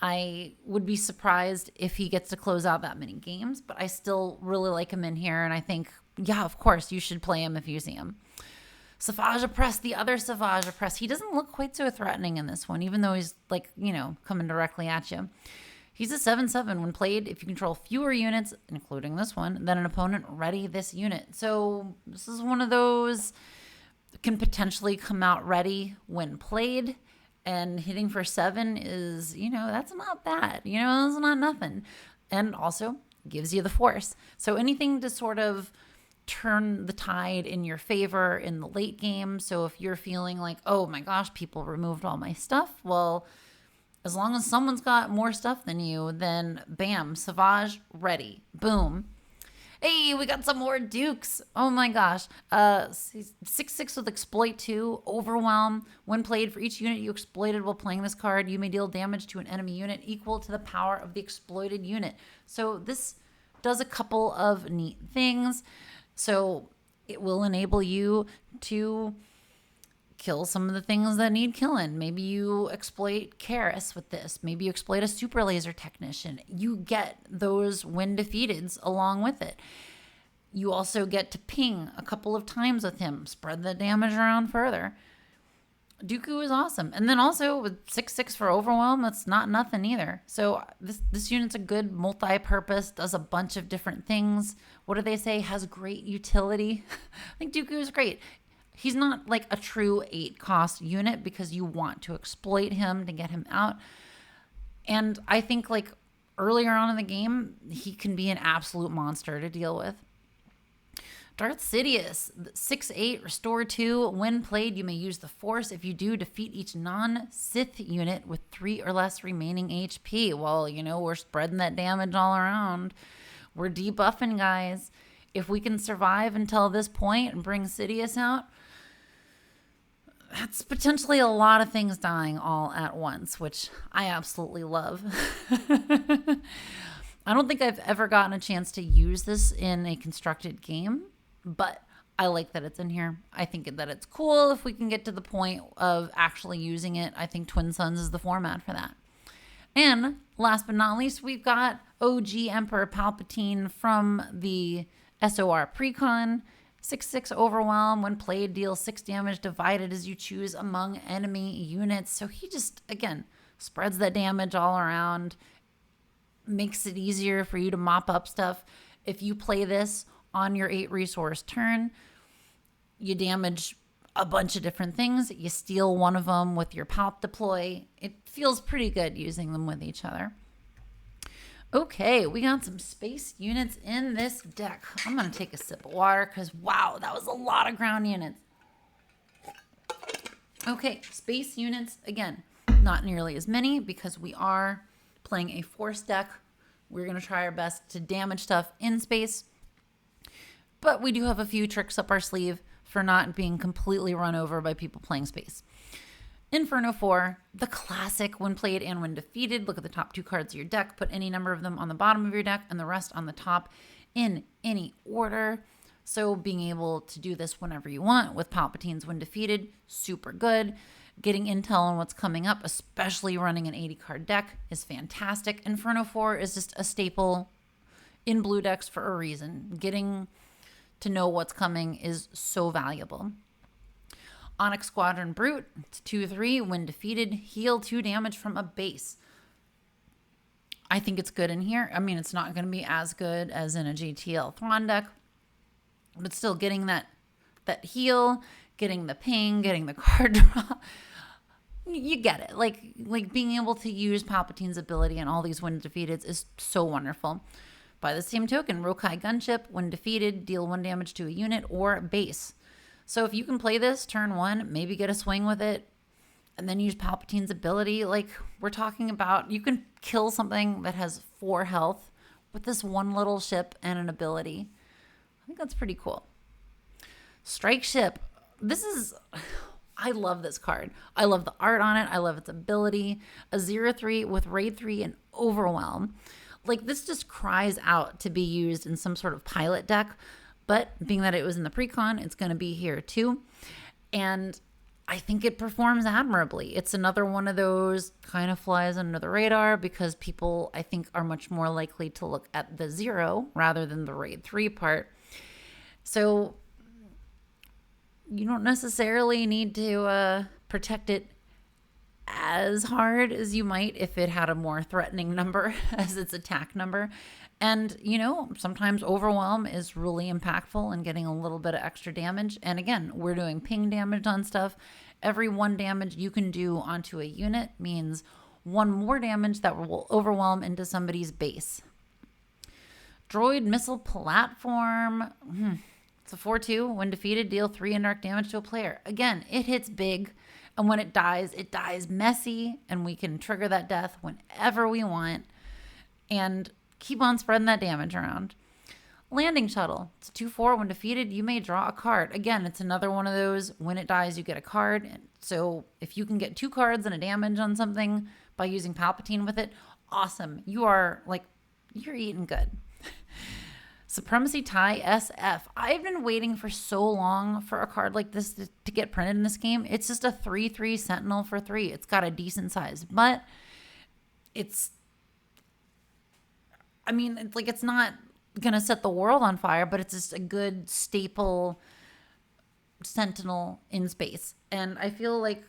I would be surprised if he gets to close out that many games, but I still really like him in here. And I think, yeah, of course, you should play him if you see him. Savage Oppress, the other Savage Oppress. He doesn't look quite so threatening in this one, even though he's, like, you know, coming directly at you. He's a 7/7 when played. If you control fewer units, including this one, then an opponent, ready this unit. So this is one of those can potentially come out ready when played, and hitting for 7 is, you know, that's not bad. You know, that's not nothing. And also gives you the force. So anything to sort of turn the tide in your favor in the late game. So if you're feeling like, oh my gosh, people removed all my stuff, well, As long as someone's got more stuff than you, then bam, Savage, ready. Boom. Hey, we got some more Dukes. Oh my gosh. 6/6 with Exploit 2, Overwhelm. When played, for each unit you exploited while playing this card, you may deal damage to an enemy unit equal to the power of the exploited unit. So this does a couple of neat things. So it will enable you to kill some of the things that need killing. Maybe you exploit Karis with this. Maybe you exploit a super laser technician. You get those when defeateds along with it. You also get to ping a couple of times with him, spread the damage around further. Dooku is awesome. And then also with 6/6 for Overwhelm, that's not nothing either. So this unit's a good multi-purpose, does a bunch of different things. What do they say? Has great utility. I think Dooku is great. He's not like a true 8-cost unit because you want to exploit him to get him out. And I think like earlier on in the game, he can be an absolute monster to deal with. Darth Sidious, 6/8, restore 2. When played, you may use the Force. If you do, defeat each non-Sith unit with 3 or less remaining HP. Well, we're spreading that damage all around. We're debuffing, guys. If we can survive until this point and bring Sidious out, that's potentially a lot of things dying all at once, which I absolutely love. I don't think I've ever gotten a chance to use this in a constructed game, but I like that it's in here. I think that it's cool if we can get to the point of actually using it. I think Twin Suns is the format for that. And last but not least, we've got OG Emperor Palpatine from the SOR Precon. 6/6 Overwhelm. When played, deals 6 damage divided as you choose among enemy units. So he just, again, spreads that damage all around, makes it easier for you to mop up stuff. If you play this on your 8-resource turn, you damage a bunch of different things. You steal one of them with your Palp deploy. It feels pretty good using them with each other. Okay, we got some space units in this deck. I'm going to take a sip of water because, wow, that was a lot of ground units. Okay, space units, again, not nearly as many because we are playing a Force deck. We're going to try our best to damage stuff in space. But we do have a few tricks up our sleeve for not being completely run over by people playing space. Inferno 4, the classic when played and when defeated. Look at the top 2 cards of your deck. Put any number of them on the bottom of your deck and the rest on the top in any order. So being able to do this whenever you want with Palpatine's when defeated, super good. Getting intel on what's coming up, especially running an 80-card deck, is fantastic. Inferno 4 is just a staple in blue decks for a reason. Getting to know what's coming is so valuable. Onyx Squadron Brute, it's 2/3. When defeated, heal 2 damage from a base. I think it's good in here. I mean, it's not going to be as good as in a GTL Thrawn deck, but still getting that heal, getting the ping, getting the card draw. You get it. Like being able to use Palpatine's ability and all these when defeated is so wonderful. By the same token, Rokai Gunship, when defeated, deal 1 damage to a unit or base. So if you can play this turn 1, maybe get a swing with it, and then use Palpatine's ability, like we're talking about, you can kill something that has 4 health with this one little ship and an ability. I think that's pretty cool. Strike Ship. I love this card. I love the art on it. I love its ability. A 0/3 with Raid 3 and Overwhelm. Like this just cries out to be used in some sort of pilot deck. But being that it was in the Precon, it's going to be here too. And I think it performs admirably. It's another one of those kind of flies under the radar because people, I think, are much more likely to look at the 0 rather than the Raid 3 part. So you don't necessarily need to protect it as hard as you might if it had a more threatening number as its attack number. And, sometimes Overwhelm is really impactful in getting a little bit of extra damage. And again, we're doing ping damage on stuff. Every 1 damage you can do onto a unit means 1 more damage that will overwhelm into somebody's base. Droid Missile Platform. It's a 4/2. When defeated, deal 3 indirect damage to a player. Again, it hits big. And when it dies messy, and we can trigger that death whenever we want and keep on spreading that damage around. Landing shuttle. It's a 2/4. When defeated, you may draw a card. Again, it's another one of those, when it dies, you get a card. So if you can get 2 cards and a damage on something by using Palpatine with it, awesome. You're eating good. Supremacy Tie SF. I've been waiting for so long for a card like this to get printed in this game. It's just a 3/3 Sentinel for 3. It's got a decent size, but it's not gonna set the world on fire, but it's just a good staple Sentinel in space. And I feel like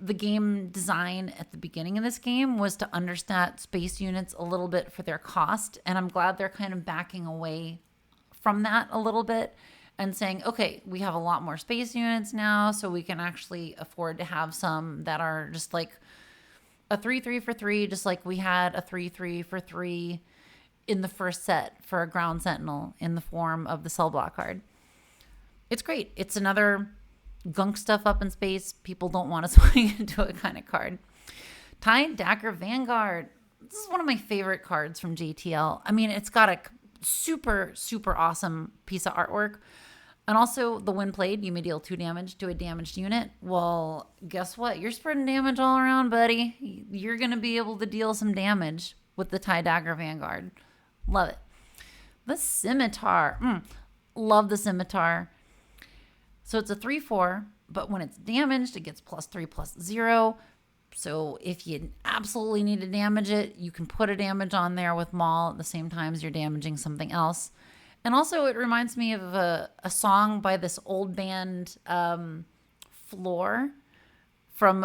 the game design at the beginning of this game was to understat space units a little bit for their cost, and I'm glad they're kind of backing away from that a little bit and saying, okay, we have a lot more space units now, so we can actually afford to have some that are just like a 3/3 for 3, just like we had a 3/3 for 3 in the first set for a ground sentinel in the form of the cell block card. It's great. It's another gunk stuff up in space people don't want to swing into a kind of card. TIE Dagger Vanguard. This is one of my favorite cards from JTL. I mean, it's got a super, super awesome piece of artwork. And also, the when played, you may deal 2 damage to a damaged unit. Well, guess what? You're spreading damage all around, buddy. You're going to be able to deal some damage with the TIE Dagger Vanguard. Love it. The Scimitar. Love the Scimitar. So it's a 3/4, but when it's damaged, it gets +3/+0. So if you absolutely need to damage it, you can put a damage on there with Maul at the same time as you're damaging something else. And also, it reminds me of a song by this old band, Floor, from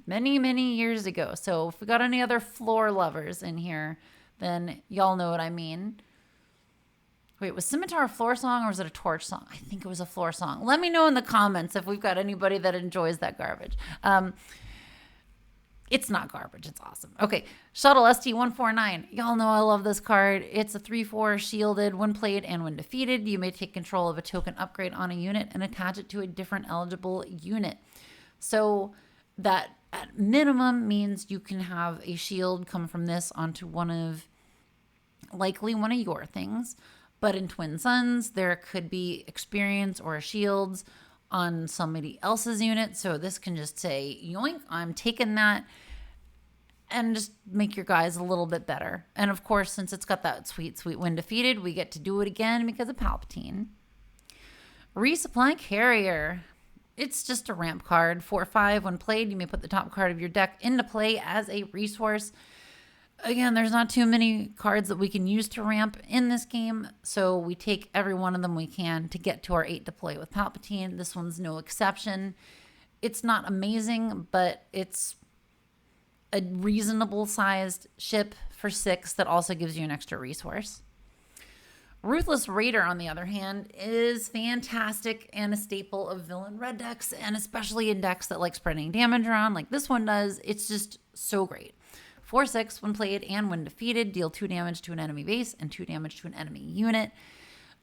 many, many years ago. So if we got any other Floor lovers in here, then y'all know what I mean. Wait, was Scimitar a Floor song or was it a Torch song? I think it was a Floor song. Let me know in the comments if we've got anybody that enjoys that garbage. It's not garbage. It's awesome. Okay, Shuttle ST-149. Y'all know I love this card. It's a 3/4 shielded. When played and when defeated, you may take control of a token upgrade on a unit and attach it to a different eligible unit. So that at minimum means you can have a shield come from this onto likely one of your things. But in Twin Suns, there could be experience or shields on somebody else's unit. So this can just say, yoink, I'm taking that, and just make your guys a little bit better. And of course, since it's got that sweet, sweet when defeated, we get to do it again because of Palpatine. Resupply Carrier. It's just a ramp card. 4/5. When played, you may put the top card of your deck into play as a resource. Again, there's not too many cards that we can use to ramp in this game, so we take every one of them we can to get to our 8 to play with Palpatine. This one's no exception. It's not amazing, but it's a reasonable sized ship for 6 that also gives you an extra resource. Ruthless Raider, on the other hand, is fantastic and a staple of villain red decks, and especially in decks that like spreading damage around like this one does. It's just so great. 4/6. When played and when defeated, deal 2 damage to an enemy base and 2 damage to an enemy unit.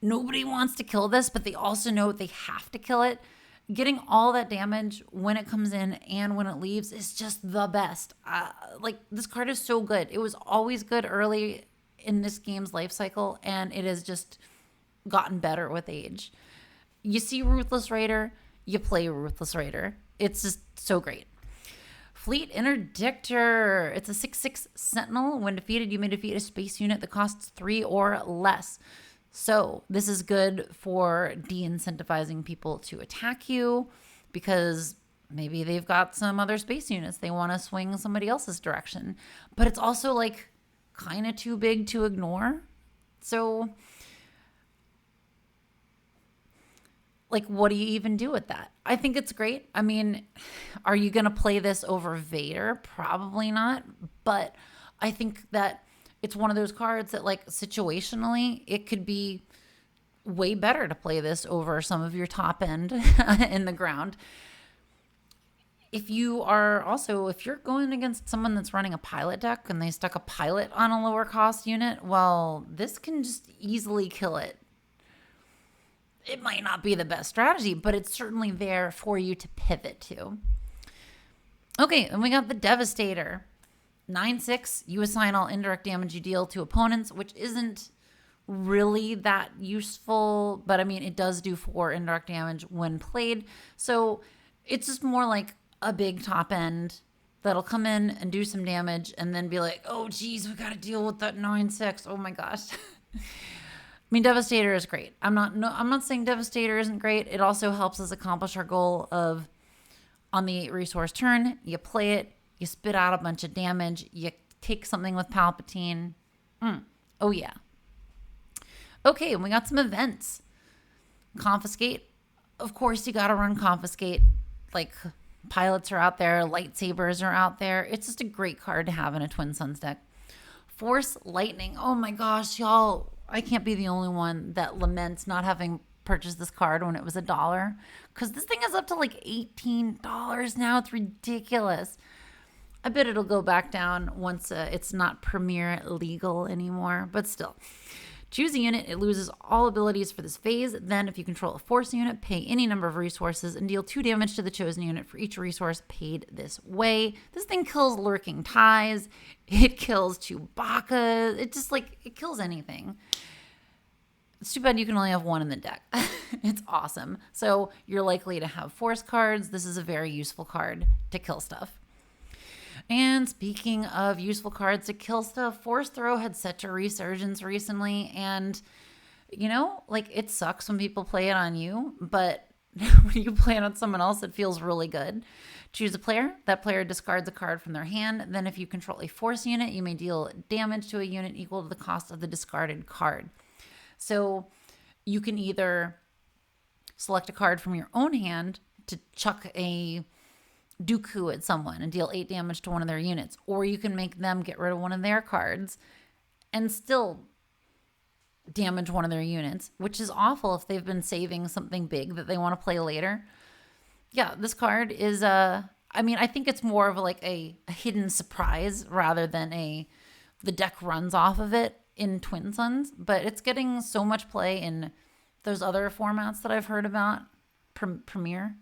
Nobody wants to kill this, but they also know they have to kill it. Getting all that damage when it comes in and when it leaves is just the best. This card is so good. It was always good early in this game's life cycle, and it has just gotten better with age. You see Ruthless Raider, you play Ruthless Raider. It's just so great. Fleet Interdictor. It's a 6/6 Sentinel. When defeated, you may defeat a space unit that costs 3 or less. So this is good for de-incentivizing people to attack you because maybe they've got some other space units they want to swing somebody else's direction. But it's also like kind of too big to ignore. So like, what do you even do with that? I think it's great. I mean, are you going to play this over Vader? Probably not. But I think that it's one of those cards that, like, situationally, it could be way better to play this over some of your top end in the ground. If you're going against someone that's running a pilot deck and they stuck a pilot on a lower cost unit, well, this can just easily kill it. it might not be the best strategy, but it's certainly there for you to pivot to. Okay, and we got the Devastator. 9/6, you assign all indirect damage you deal to opponents, which isn't really that useful, but I mean, it does do 4 indirect damage when played. So it's just more like a big top end that'll come in and do some damage and then be like, oh, geez, we got to deal with that 9/6. Oh my gosh. I mean, Devastator is great. I'm not saying Devastator isn't great. It also helps us accomplish our goal of, on the 8 resource turn, you play it, you spit out a bunch of damage, you take something with Palpatine. Oh yeah. Okay, and we got some events. Confiscate. Of course, you got to run Confiscate. Like, pilots are out there, lightsabers are out there. It's just a great card to have in a Twin Suns deck. Force Lightning. Oh my gosh, y'all. I can't be the only one that laments not having purchased this card when it was $1, because this thing is up to like $18 now. It's ridiculous. I bet it'll go back down once it's not Premier legal anymore, but still. Choose a unit, it loses all abilities for this phase. Then, if you control a Force unit, pay any number of resources and deal 2 damage to the chosen unit for each resource paid this way. This thing kills Lurking Ties. It kills Chewbacca. It kills anything. It's too bad you can only have 1 in the deck. It's awesome. So, you're likely to have Force cards. This is a very useful card to kill stuff. And speaking of useful cards to kill stuff, Force Throw had such a resurgence recently. And, it sucks when people play it on you. But when you play it on someone else, it feels really good. Choose a player. That player discards a card from their hand. Then if you control a Force unit, you may deal damage to a unit equal to the cost of the discarded card. So you can either select a card from your own hand to chuck a Dooku at someone and deal 8 damage to one of their units, or you can make them get rid of one of their cards and still damage one of their units, which is awful if they've been saving something big that they want to play later. Yeah, this card is I think it's more of like a hidden surprise rather than the deck runs off of it in Twin Suns, but it's getting so much play in those other formats that I've heard about. Premier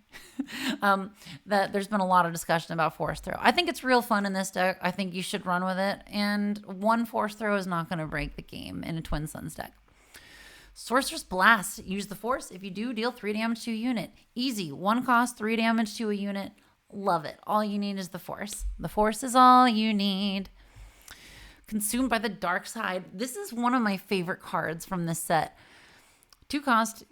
that there's been a lot of discussion about Force Throw. I think it's real fun in this deck. I think you should run with it, and 1 Force Throw is not going to break the game in a Twin Suns deck. Sorcerer's Blast. Use the Force. If you do, deal 3 damage to a unit. Easy. 1 cost, 3 damage to a unit. Love it. All you need is the Force. The Force is all you need. Consumed by the Dark Side. This is one of my favorite cards from this set. 2 cost.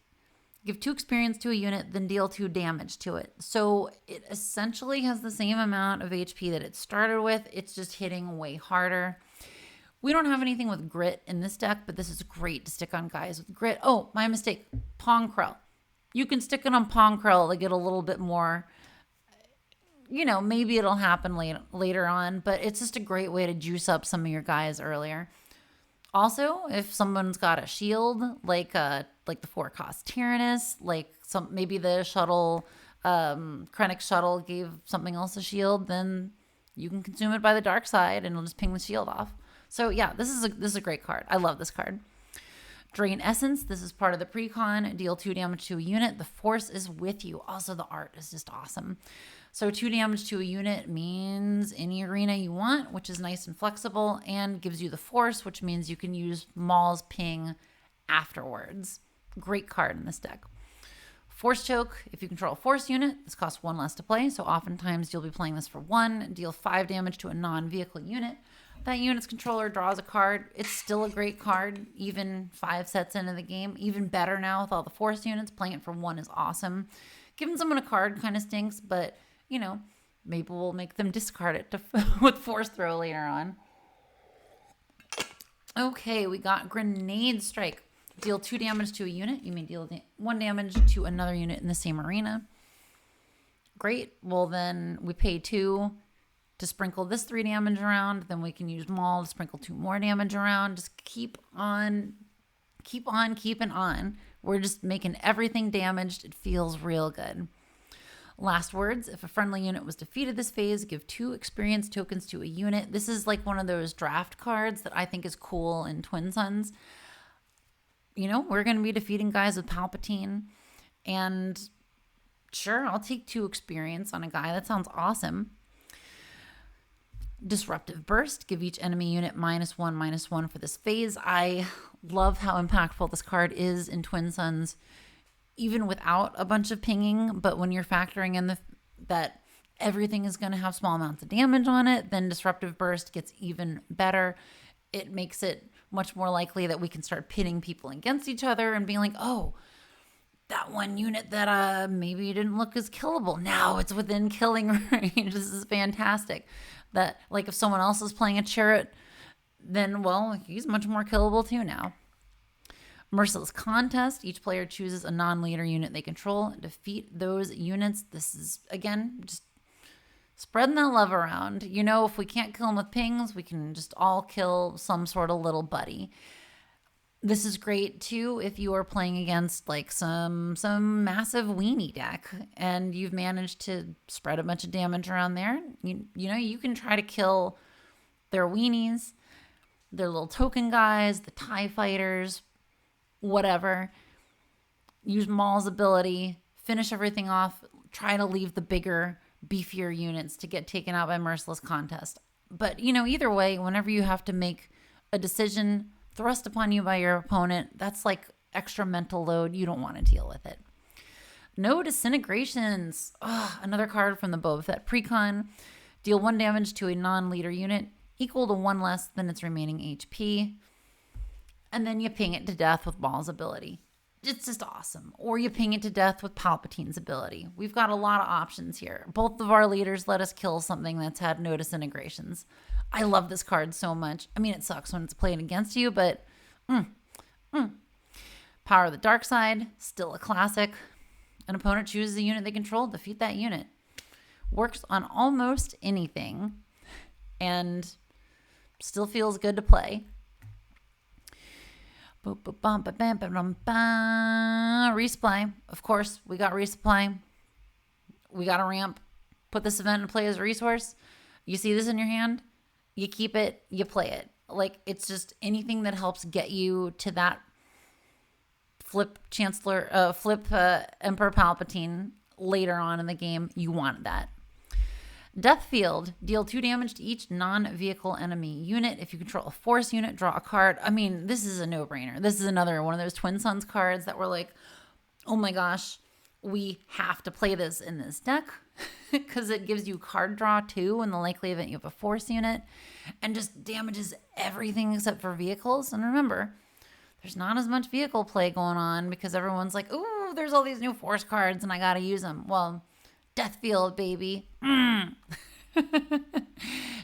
Give 2 experience to a unit, then deal 2 damage to it. So it essentially has the same amount of HP that it started with. It's just hitting way harder. We don't have anything with grit in this deck, but this is great to stick on guys with grit. Oh, my mistake. Pong Krell. You can stick it on Pong Krell to get a little bit more, maybe it'll happen later on, but it's just a great way to juice up some of your guys earlier. Also, if someone's got a shield, like the 4-cost Tyrannus, maybe the shuttle, Krennic shuttle gave something else a shield, then you can consume it by the dark side and it'll just ping the shield off. So yeah, this is a great card. I love this card. Drain Essence. This is part of the precon. Deal 2 damage to a unit. The Force is with you. Also, the art is just awesome. So 2 damage to a unit means any arena you want, which is nice and flexible, and gives you the Force, which means you can use Maul's ping afterwards. Great card in this deck. Force Choke. If you control a Force unit, this costs 1 less to play, so oftentimes you'll be playing this for 1. Deal 5 damage to a non-vehicle unit. That unit's controller draws a card. It's still a great card, even 5 sets into the game. Even better now with all the Force units. Playing it for 1 is awesome. Giving someone a card kind of stinks, but, maybe we'll make them discard it with Force Throw later on. Okay, we got Grenade Strike. Deal 2 damage to a unit. You may deal 1 damage to another unit in the same arena. Great. Well, then we pay 2 to sprinkle this 3 damage around. Then we can use Maul to sprinkle 2 more damage around. Just keep on keeping on. We're just making everything damaged. It feels real good. Last words. If a friendly unit was defeated this phase, give 2 experience tokens to a unit. This is like one of those draft cards that I think is cool in Twin Suns. we're going to be defeating guys with Palpatine. And sure, I'll take 2 experience on a guy. That sounds awesome. Disruptive Burst. Give each enemy unit -1/-1 for this phase. I love how impactful this card is in Twin Suns, even without a bunch of pinging. But when you're factoring in that everything is going to have small amounts of damage on it, then Disruptive Burst gets even better. It makes it much more likely that we can start pitting people against each other and being like, oh, that one unit that maybe didn't look as killable, now it's within killing range. This is fantastic. That, like, if someone else is playing a Chariot, then, well, he's much more killable too now. Merciless Contest. Each player chooses a non-leader unit they control. Defeat those units. This is, again, just spreading that love around. If we can't kill them with pings, we can just all kill some sort of little buddy. This is great too if you are playing against like some massive weenie deck and you've managed to spread a bunch of damage around there. You can try to kill their weenies, their little token guys, the TIE fighters, whatever. Use Maul's ability, finish everything off, try to leave the bigger, beefier units to get taken out by Merciless Contest. But, either way, whenever you have to make a decision thrust upon you by your opponent, that's like extra mental load. You don't want to deal with it. No Disintegrations. Another card from the Boba Fett Precon. Deal 1 damage to a non-leader unit equal to 1 less than its remaining HP. And then you ping it to death with Maul's ability. It's just awesome. Or you ping it to death with Palpatine's ability. We've got a lot of options here. Both of our leaders let us kill something that's had no disintegrations. I love this card so much. I mean, it sucks when it's playing against you, but Power of the Dark Side, still a classic. An opponent chooses a unit they control, defeat that unit. Works on almost anything and still feels good to play. Resupply. Of course, we got resupply. We got a ramp. Put this event in play as a resource. You see this in your hand? You keep it, you play it. Like, it's just anything that helps get you to that flip Emperor Palpatine later on in the game. You want that. Death Field. Deal 2 damage to each non-vehicle enemy unit. If you control a force unit, draw a card. I mean, this is a no-brainer. This is another one of those Twin Suns cards that were like, oh my gosh, we have to play this in this deck because it gives you card draw too in the likely event you have a force unit and just damages everything except for vehicles. And remember, there's not as much vehicle play going on because everyone's like, ooh, there's all these new force cards and I got to use them. Well, Death Field, baby.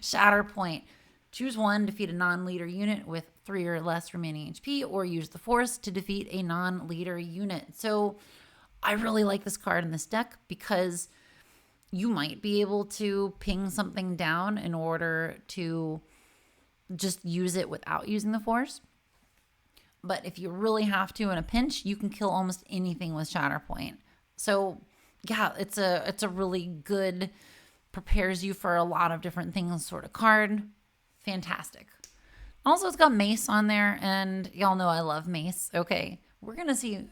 Shatterpoint. Choose 1, defeat a non-leader unit with 3 or less remaining HP, or use the force to defeat a non-leader unit. So I really like this card in this deck because you might be able to ping something down in order to just use it without using the force. But if you really have to in a pinch, you can kill almost anything with Shatterpoint. So yeah, it's a really good, prepares you for a lot of different things sort of card. Fantastic. Also, it's got Mace on there, and y'all know I love Mace. Okay, we're gonna see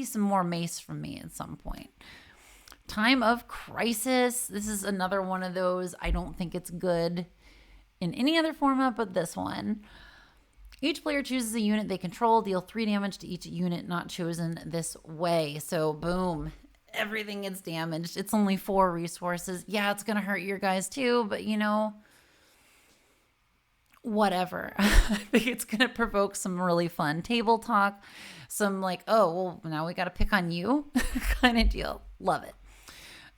some more Mace from me at some point. Time of Crisis. This is another one of those. I don't think it's good in any other format but this one. Each player chooses a unit they control. Deal 3 damage to each unit not chosen this way. So boom, everything gets damaged. It's only 4 resources. Yeah, it's gonna hurt your guys too, but whatever. I think it's gonna provoke some really fun table talk. Some like, oh, well, now we gotta pick on you kind of deal. Love it.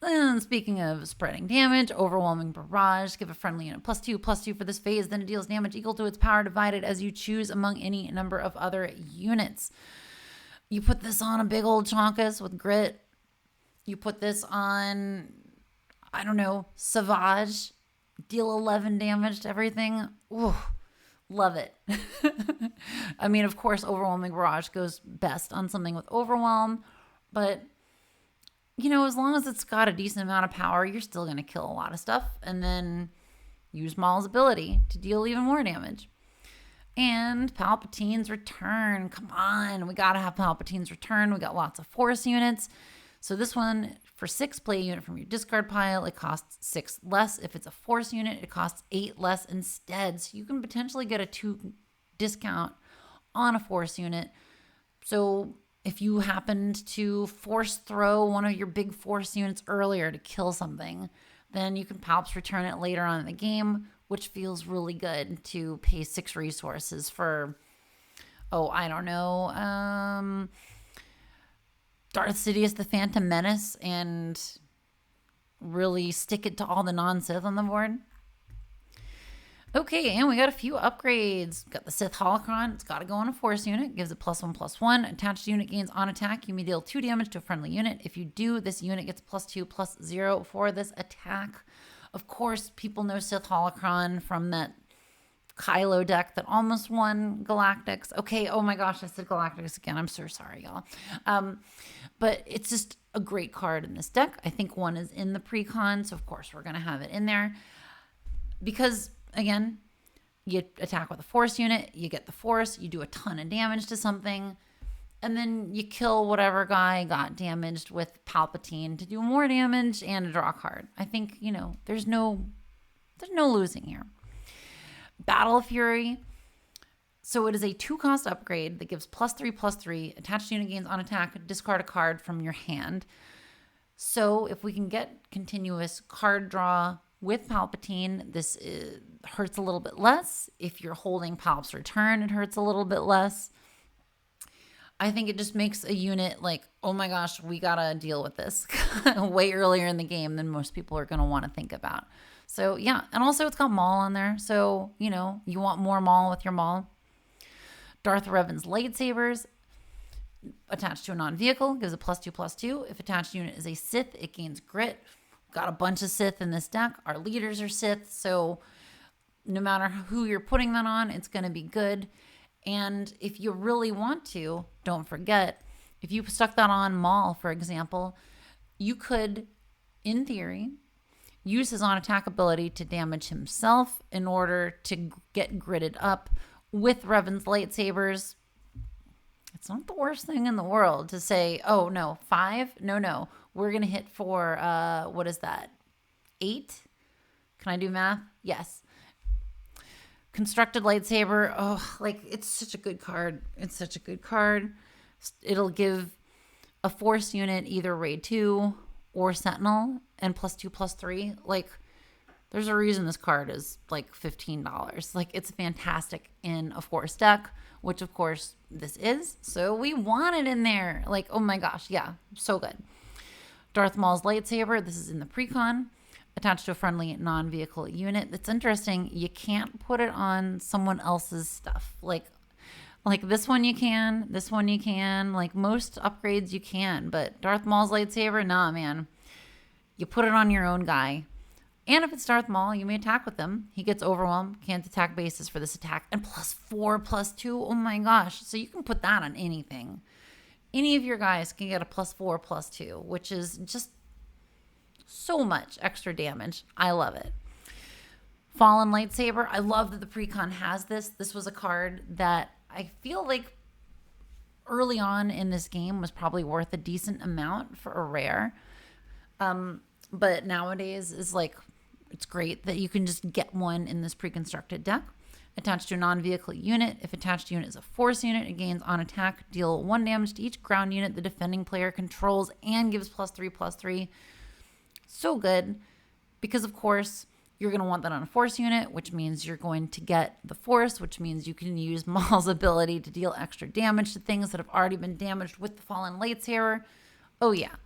And speaking of spreading damage, Overwhelming Barrage. Give a friendly unit +2/+2 for this phase. Then it deals damage equal to its power divided as you choose among any number of other units. You put this on a big old Chonkus with grit. You put this on, I don't know, Savage. Deal 11 damage to everything. Ooh, love it. I mean, of course, Overwhelming Barrage goes best on something with Overwhelm. But, as long as it's got a decent amount of power, you're still going to kill a lot of stuff. And then use Maul's ability to deal even more damage. And Palpatine's Return. Come on, we gotta have Palpatine's Return. We got lots of Force units. So this one, for 6, play a unit from your discard pile. It costs 6 less. If it's a Force unit, it costs 8 less instead. So you can potentially get a 2 discount on a Force unit. So if you happened to force throw one of your big Force units earlier to kill something, then you can Palp's Return it later on in the game, which feels really good to pay 6 resources for, I don't know, Darth Sidious the Phantom Menace and really stick it to all the non-Sith on the board. Okay, and we got a few upgrades. Got the Sith Holocron. It's got to go on a Force unit. Gives it +1/+1. Attached unit gains on attack. You may deal 2 damage to a friendly unit. If you do, this unit gets +2/+0 for this attack. Of course, people know Sith Holocron from that Kylo deck that almost won Galactics. Okay, oh my gosh, I said Galactics again. I'm so sorry, y'all. But it's just a great card in this deck. I think one is in the precon, so of course we're going to have it in there. Because, again, you attack with a Force unit, you get the Force, you do a ton of damage to something, and then you kill whatever guy got damaged with Palpatine to do more damage and a draw card. I think, there's no losing here. Battle Fury. So it is a 2-cost upgrade that gives +3/+3. Attached unit gains on attack. Discard a card from your hand. So if we can get continuous card draw with Palpatine, this hurts a little bit less. If you're holding Palp's Return, it hurts a little bit less. I think it just makes a unit like, oh my gosh, we gotta deal with this way earlier in the game than most people are gonna want to think about. So yeah, and also it's got Maul on there. So, you want more Maul with your Maul. Darth Revan's lightsabers. Attached to a non-vehicle, gives a +2/+2. If attached unit is a Sith, it gains grit. Got a bunch of Sith in this deck. Our leaders are Sith, so no matter who you're putting that on, it's going to be good. And if you really want to, don't forget, if you stuck that on Maul, for example, you could, in theory, use his on-attack ability to damage himself in order to get gritted up with Revan's lightsabers. It's not the worst thing in the world to say, oh, no, 5? No. We're going to hit for, what is that, 8? Can I do math? Yes. Constructed lightsaber. It's such a good card. It'll give a Force unit either Raid 2 or Sentinel and +2/+3. There's a reason this card is $15. It's fantastic in a Force deck, which of course this is. So we want it in there. Oh my gosh. Yeah. So good. Darth Maul's lightsaber. This is in the precon. Attached to a friendly non-vehicle unit. That's interesting. You can't put it on someone else's stuff. Like this one you can. This one you can. Most upgrades you can. But Darth Maul's lightsaber, nah, man. You put it on your own guy. And if it's Darth Maul, you may attack with him. He gets overwhelmed, can't attack bases for this attack, and +4/+2. Oh my gosh. So you can put that on anything. Any of your guys can get a +4/+2, which is just so much extra damage. I love it. Fallen lightsaber. I love that the precon has this. This was a card that I feel like early on in this game was probably worth a decent amount for a rare. But nowadays is it's great that you can just get one in this preconstructed deck. Attached to a non-vehicle unit. If attached unit is a Force unit, it gains on attack. Deal 1 damage to each ground unit the defending player controls and gives +3/+3. So good. Because of course, you're going to want that on a Force unit, which means you're going to get the Force, which means you can use Maul's ability to deal extra damage to things that have already been damaged with the fallen lightsaber. Oh yeah.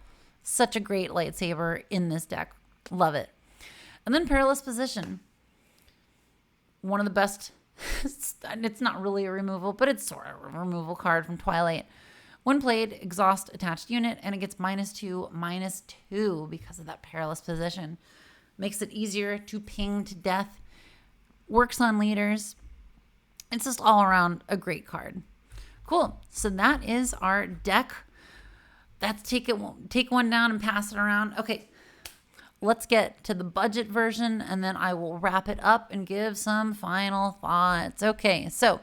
Such a great lightsaber in this deck. Love it. And then Perilous Position. One of the best, it's not really a removal, but it's sort of a removal card from Twilight. When played, exhaust attached unit, and it gets -2/-2 because of that Perilous Position. Makes it easier to ping to death. Works on leaders. It's just all around a great card. Cool. So that is our deck. That's take one down and pass it around. Okay, let's get to the budget version, and then I will wrap it up and give some final thoughts. Okay, so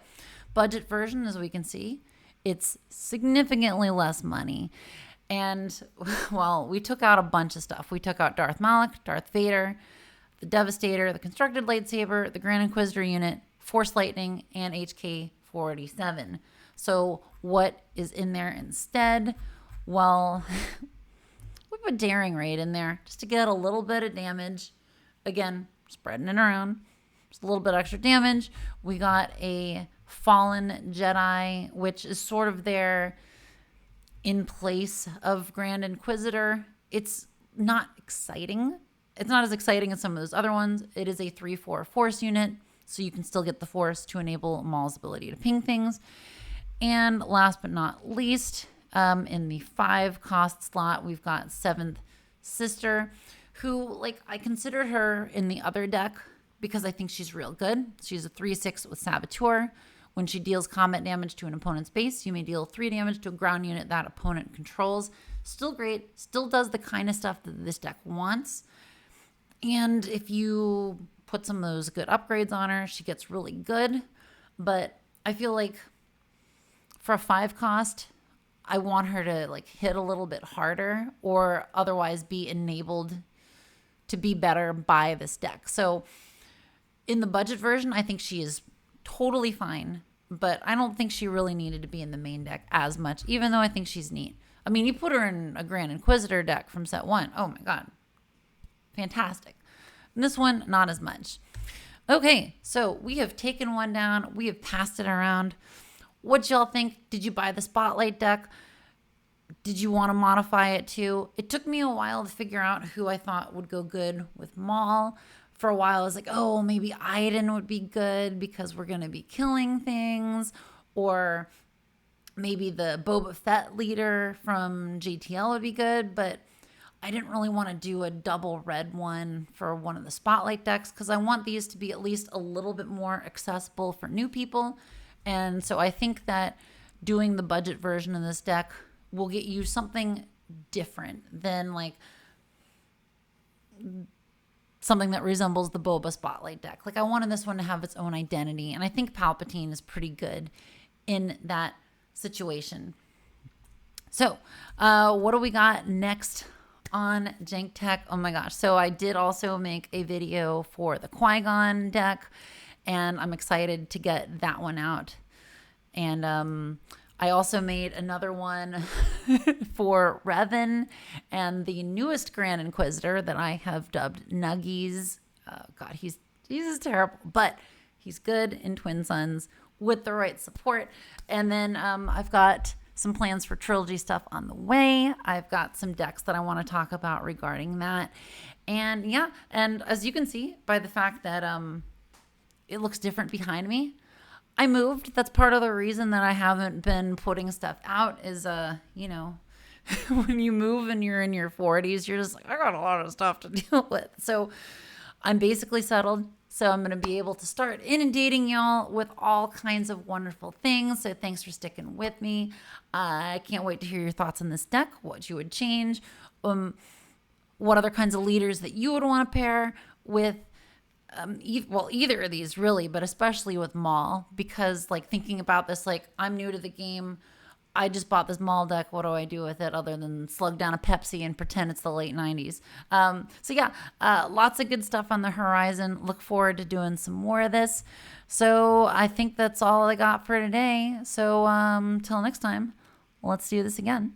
Budget version, as we can see, it's significantly less money. And, well, we took out a bunch of stuff. We took out Darth Maul, Darth Vader, the Devastator, the Constructed Lightsaber, the Grand Inquisitor unit, Force Lightning, and HK-487. So what is in there instead? Well, we put Daring Raid in there just to get a little bit of damage. Again, spreading it around. Just a little bit extra damage. We got a Fallen Jedi, which is sort of there in place of Grand Inquisitor. It's not exciting. It's not as exciting as some of those other ones. It is a 3/4 Force unit, so you can still get the Force to enable Maul's ability to ping things. And last but not least, in the 5 cost slot, we've got 7th Sister, who, like, I considered her in the other deck because I think she's real good. She's a 3/6 with Saboteur. When she deals combat damage to an opponent's base, you may deal 3 damage to a ground unit that opponent controls. Still great. Still does the kind of stuff that this deck wants. And if you put some of those good upgrades on her, she gets really good. But I feel like for a 5 cost, I want her to like hit a little bit harder or otherwise be enabled to be better by this deck. So in the budget version, I think she is totally fine, but I don't think she really needed to be in the main deck as much, even though I think she's neat. I mean, you put her in a Grand Inquisitor deck from set 1. Oh my God. Fantastic. And this one, not as much. Okay, so we have taken one down. We have passed it around. What y'all think? Did you buy the Spotlight deck? Did you want to modify it too? It took me a while to figure out who I thought would go good with Maul. For a while, I was like, oh, maybe Iden would be good because we're going to be killing things. Or maybe the Boba Fett leader from JTL would be good. But I didn't really want to do a double red one for one of the Spotlight decks because I want these to be at least a little bit more accessible for new people. And so I think that doing the budget version of this deck will get you something different than like something that resembles the Boba Spotlight deck. Like I wanted this one to have its own identity, and I think Palpatine is pretty good in that situation. So what do we got next on JankTech? Oh my gosh. So I did also make a video for the Qui-Gon deck, and I'm excited to get that one out. And I also made another one for Revan and the newest Grand Inquisitor that I have dubbed Nuggies. God, he's terrible, but he's good in Twinsuns with the right support. And then I've got some plans for trilogy stuff on the way. I've got some decks that I want to talk about regarding that. And yeah, and as you can see by the fact that it looks different behind me, I moved. That's part of the reason that I haven't been putting stuff out is, you know, when you move and you're in your 40s, you're just like, I got a lot of stuff to deal with. So I'm basically settled. So I'm going to be able to start inundating y'all with all kinds of wonderful things. So thanks for sticking with me. I can't wait to hear your thoughts on this deck, what you would change, what other kinds of leaders that you would want to pair with. Well, either of these really, but especially with Maul, because like thinking about this, like I'm new to the game. I just bought this Maul deck. What do I do with it other than slug down a Pepsi and pretend it's the late 90s? So yeah, lots of good stuff on the horizon. Look forward to doing some more of this. So I think that's all I got for today. So till next time, let's do this again.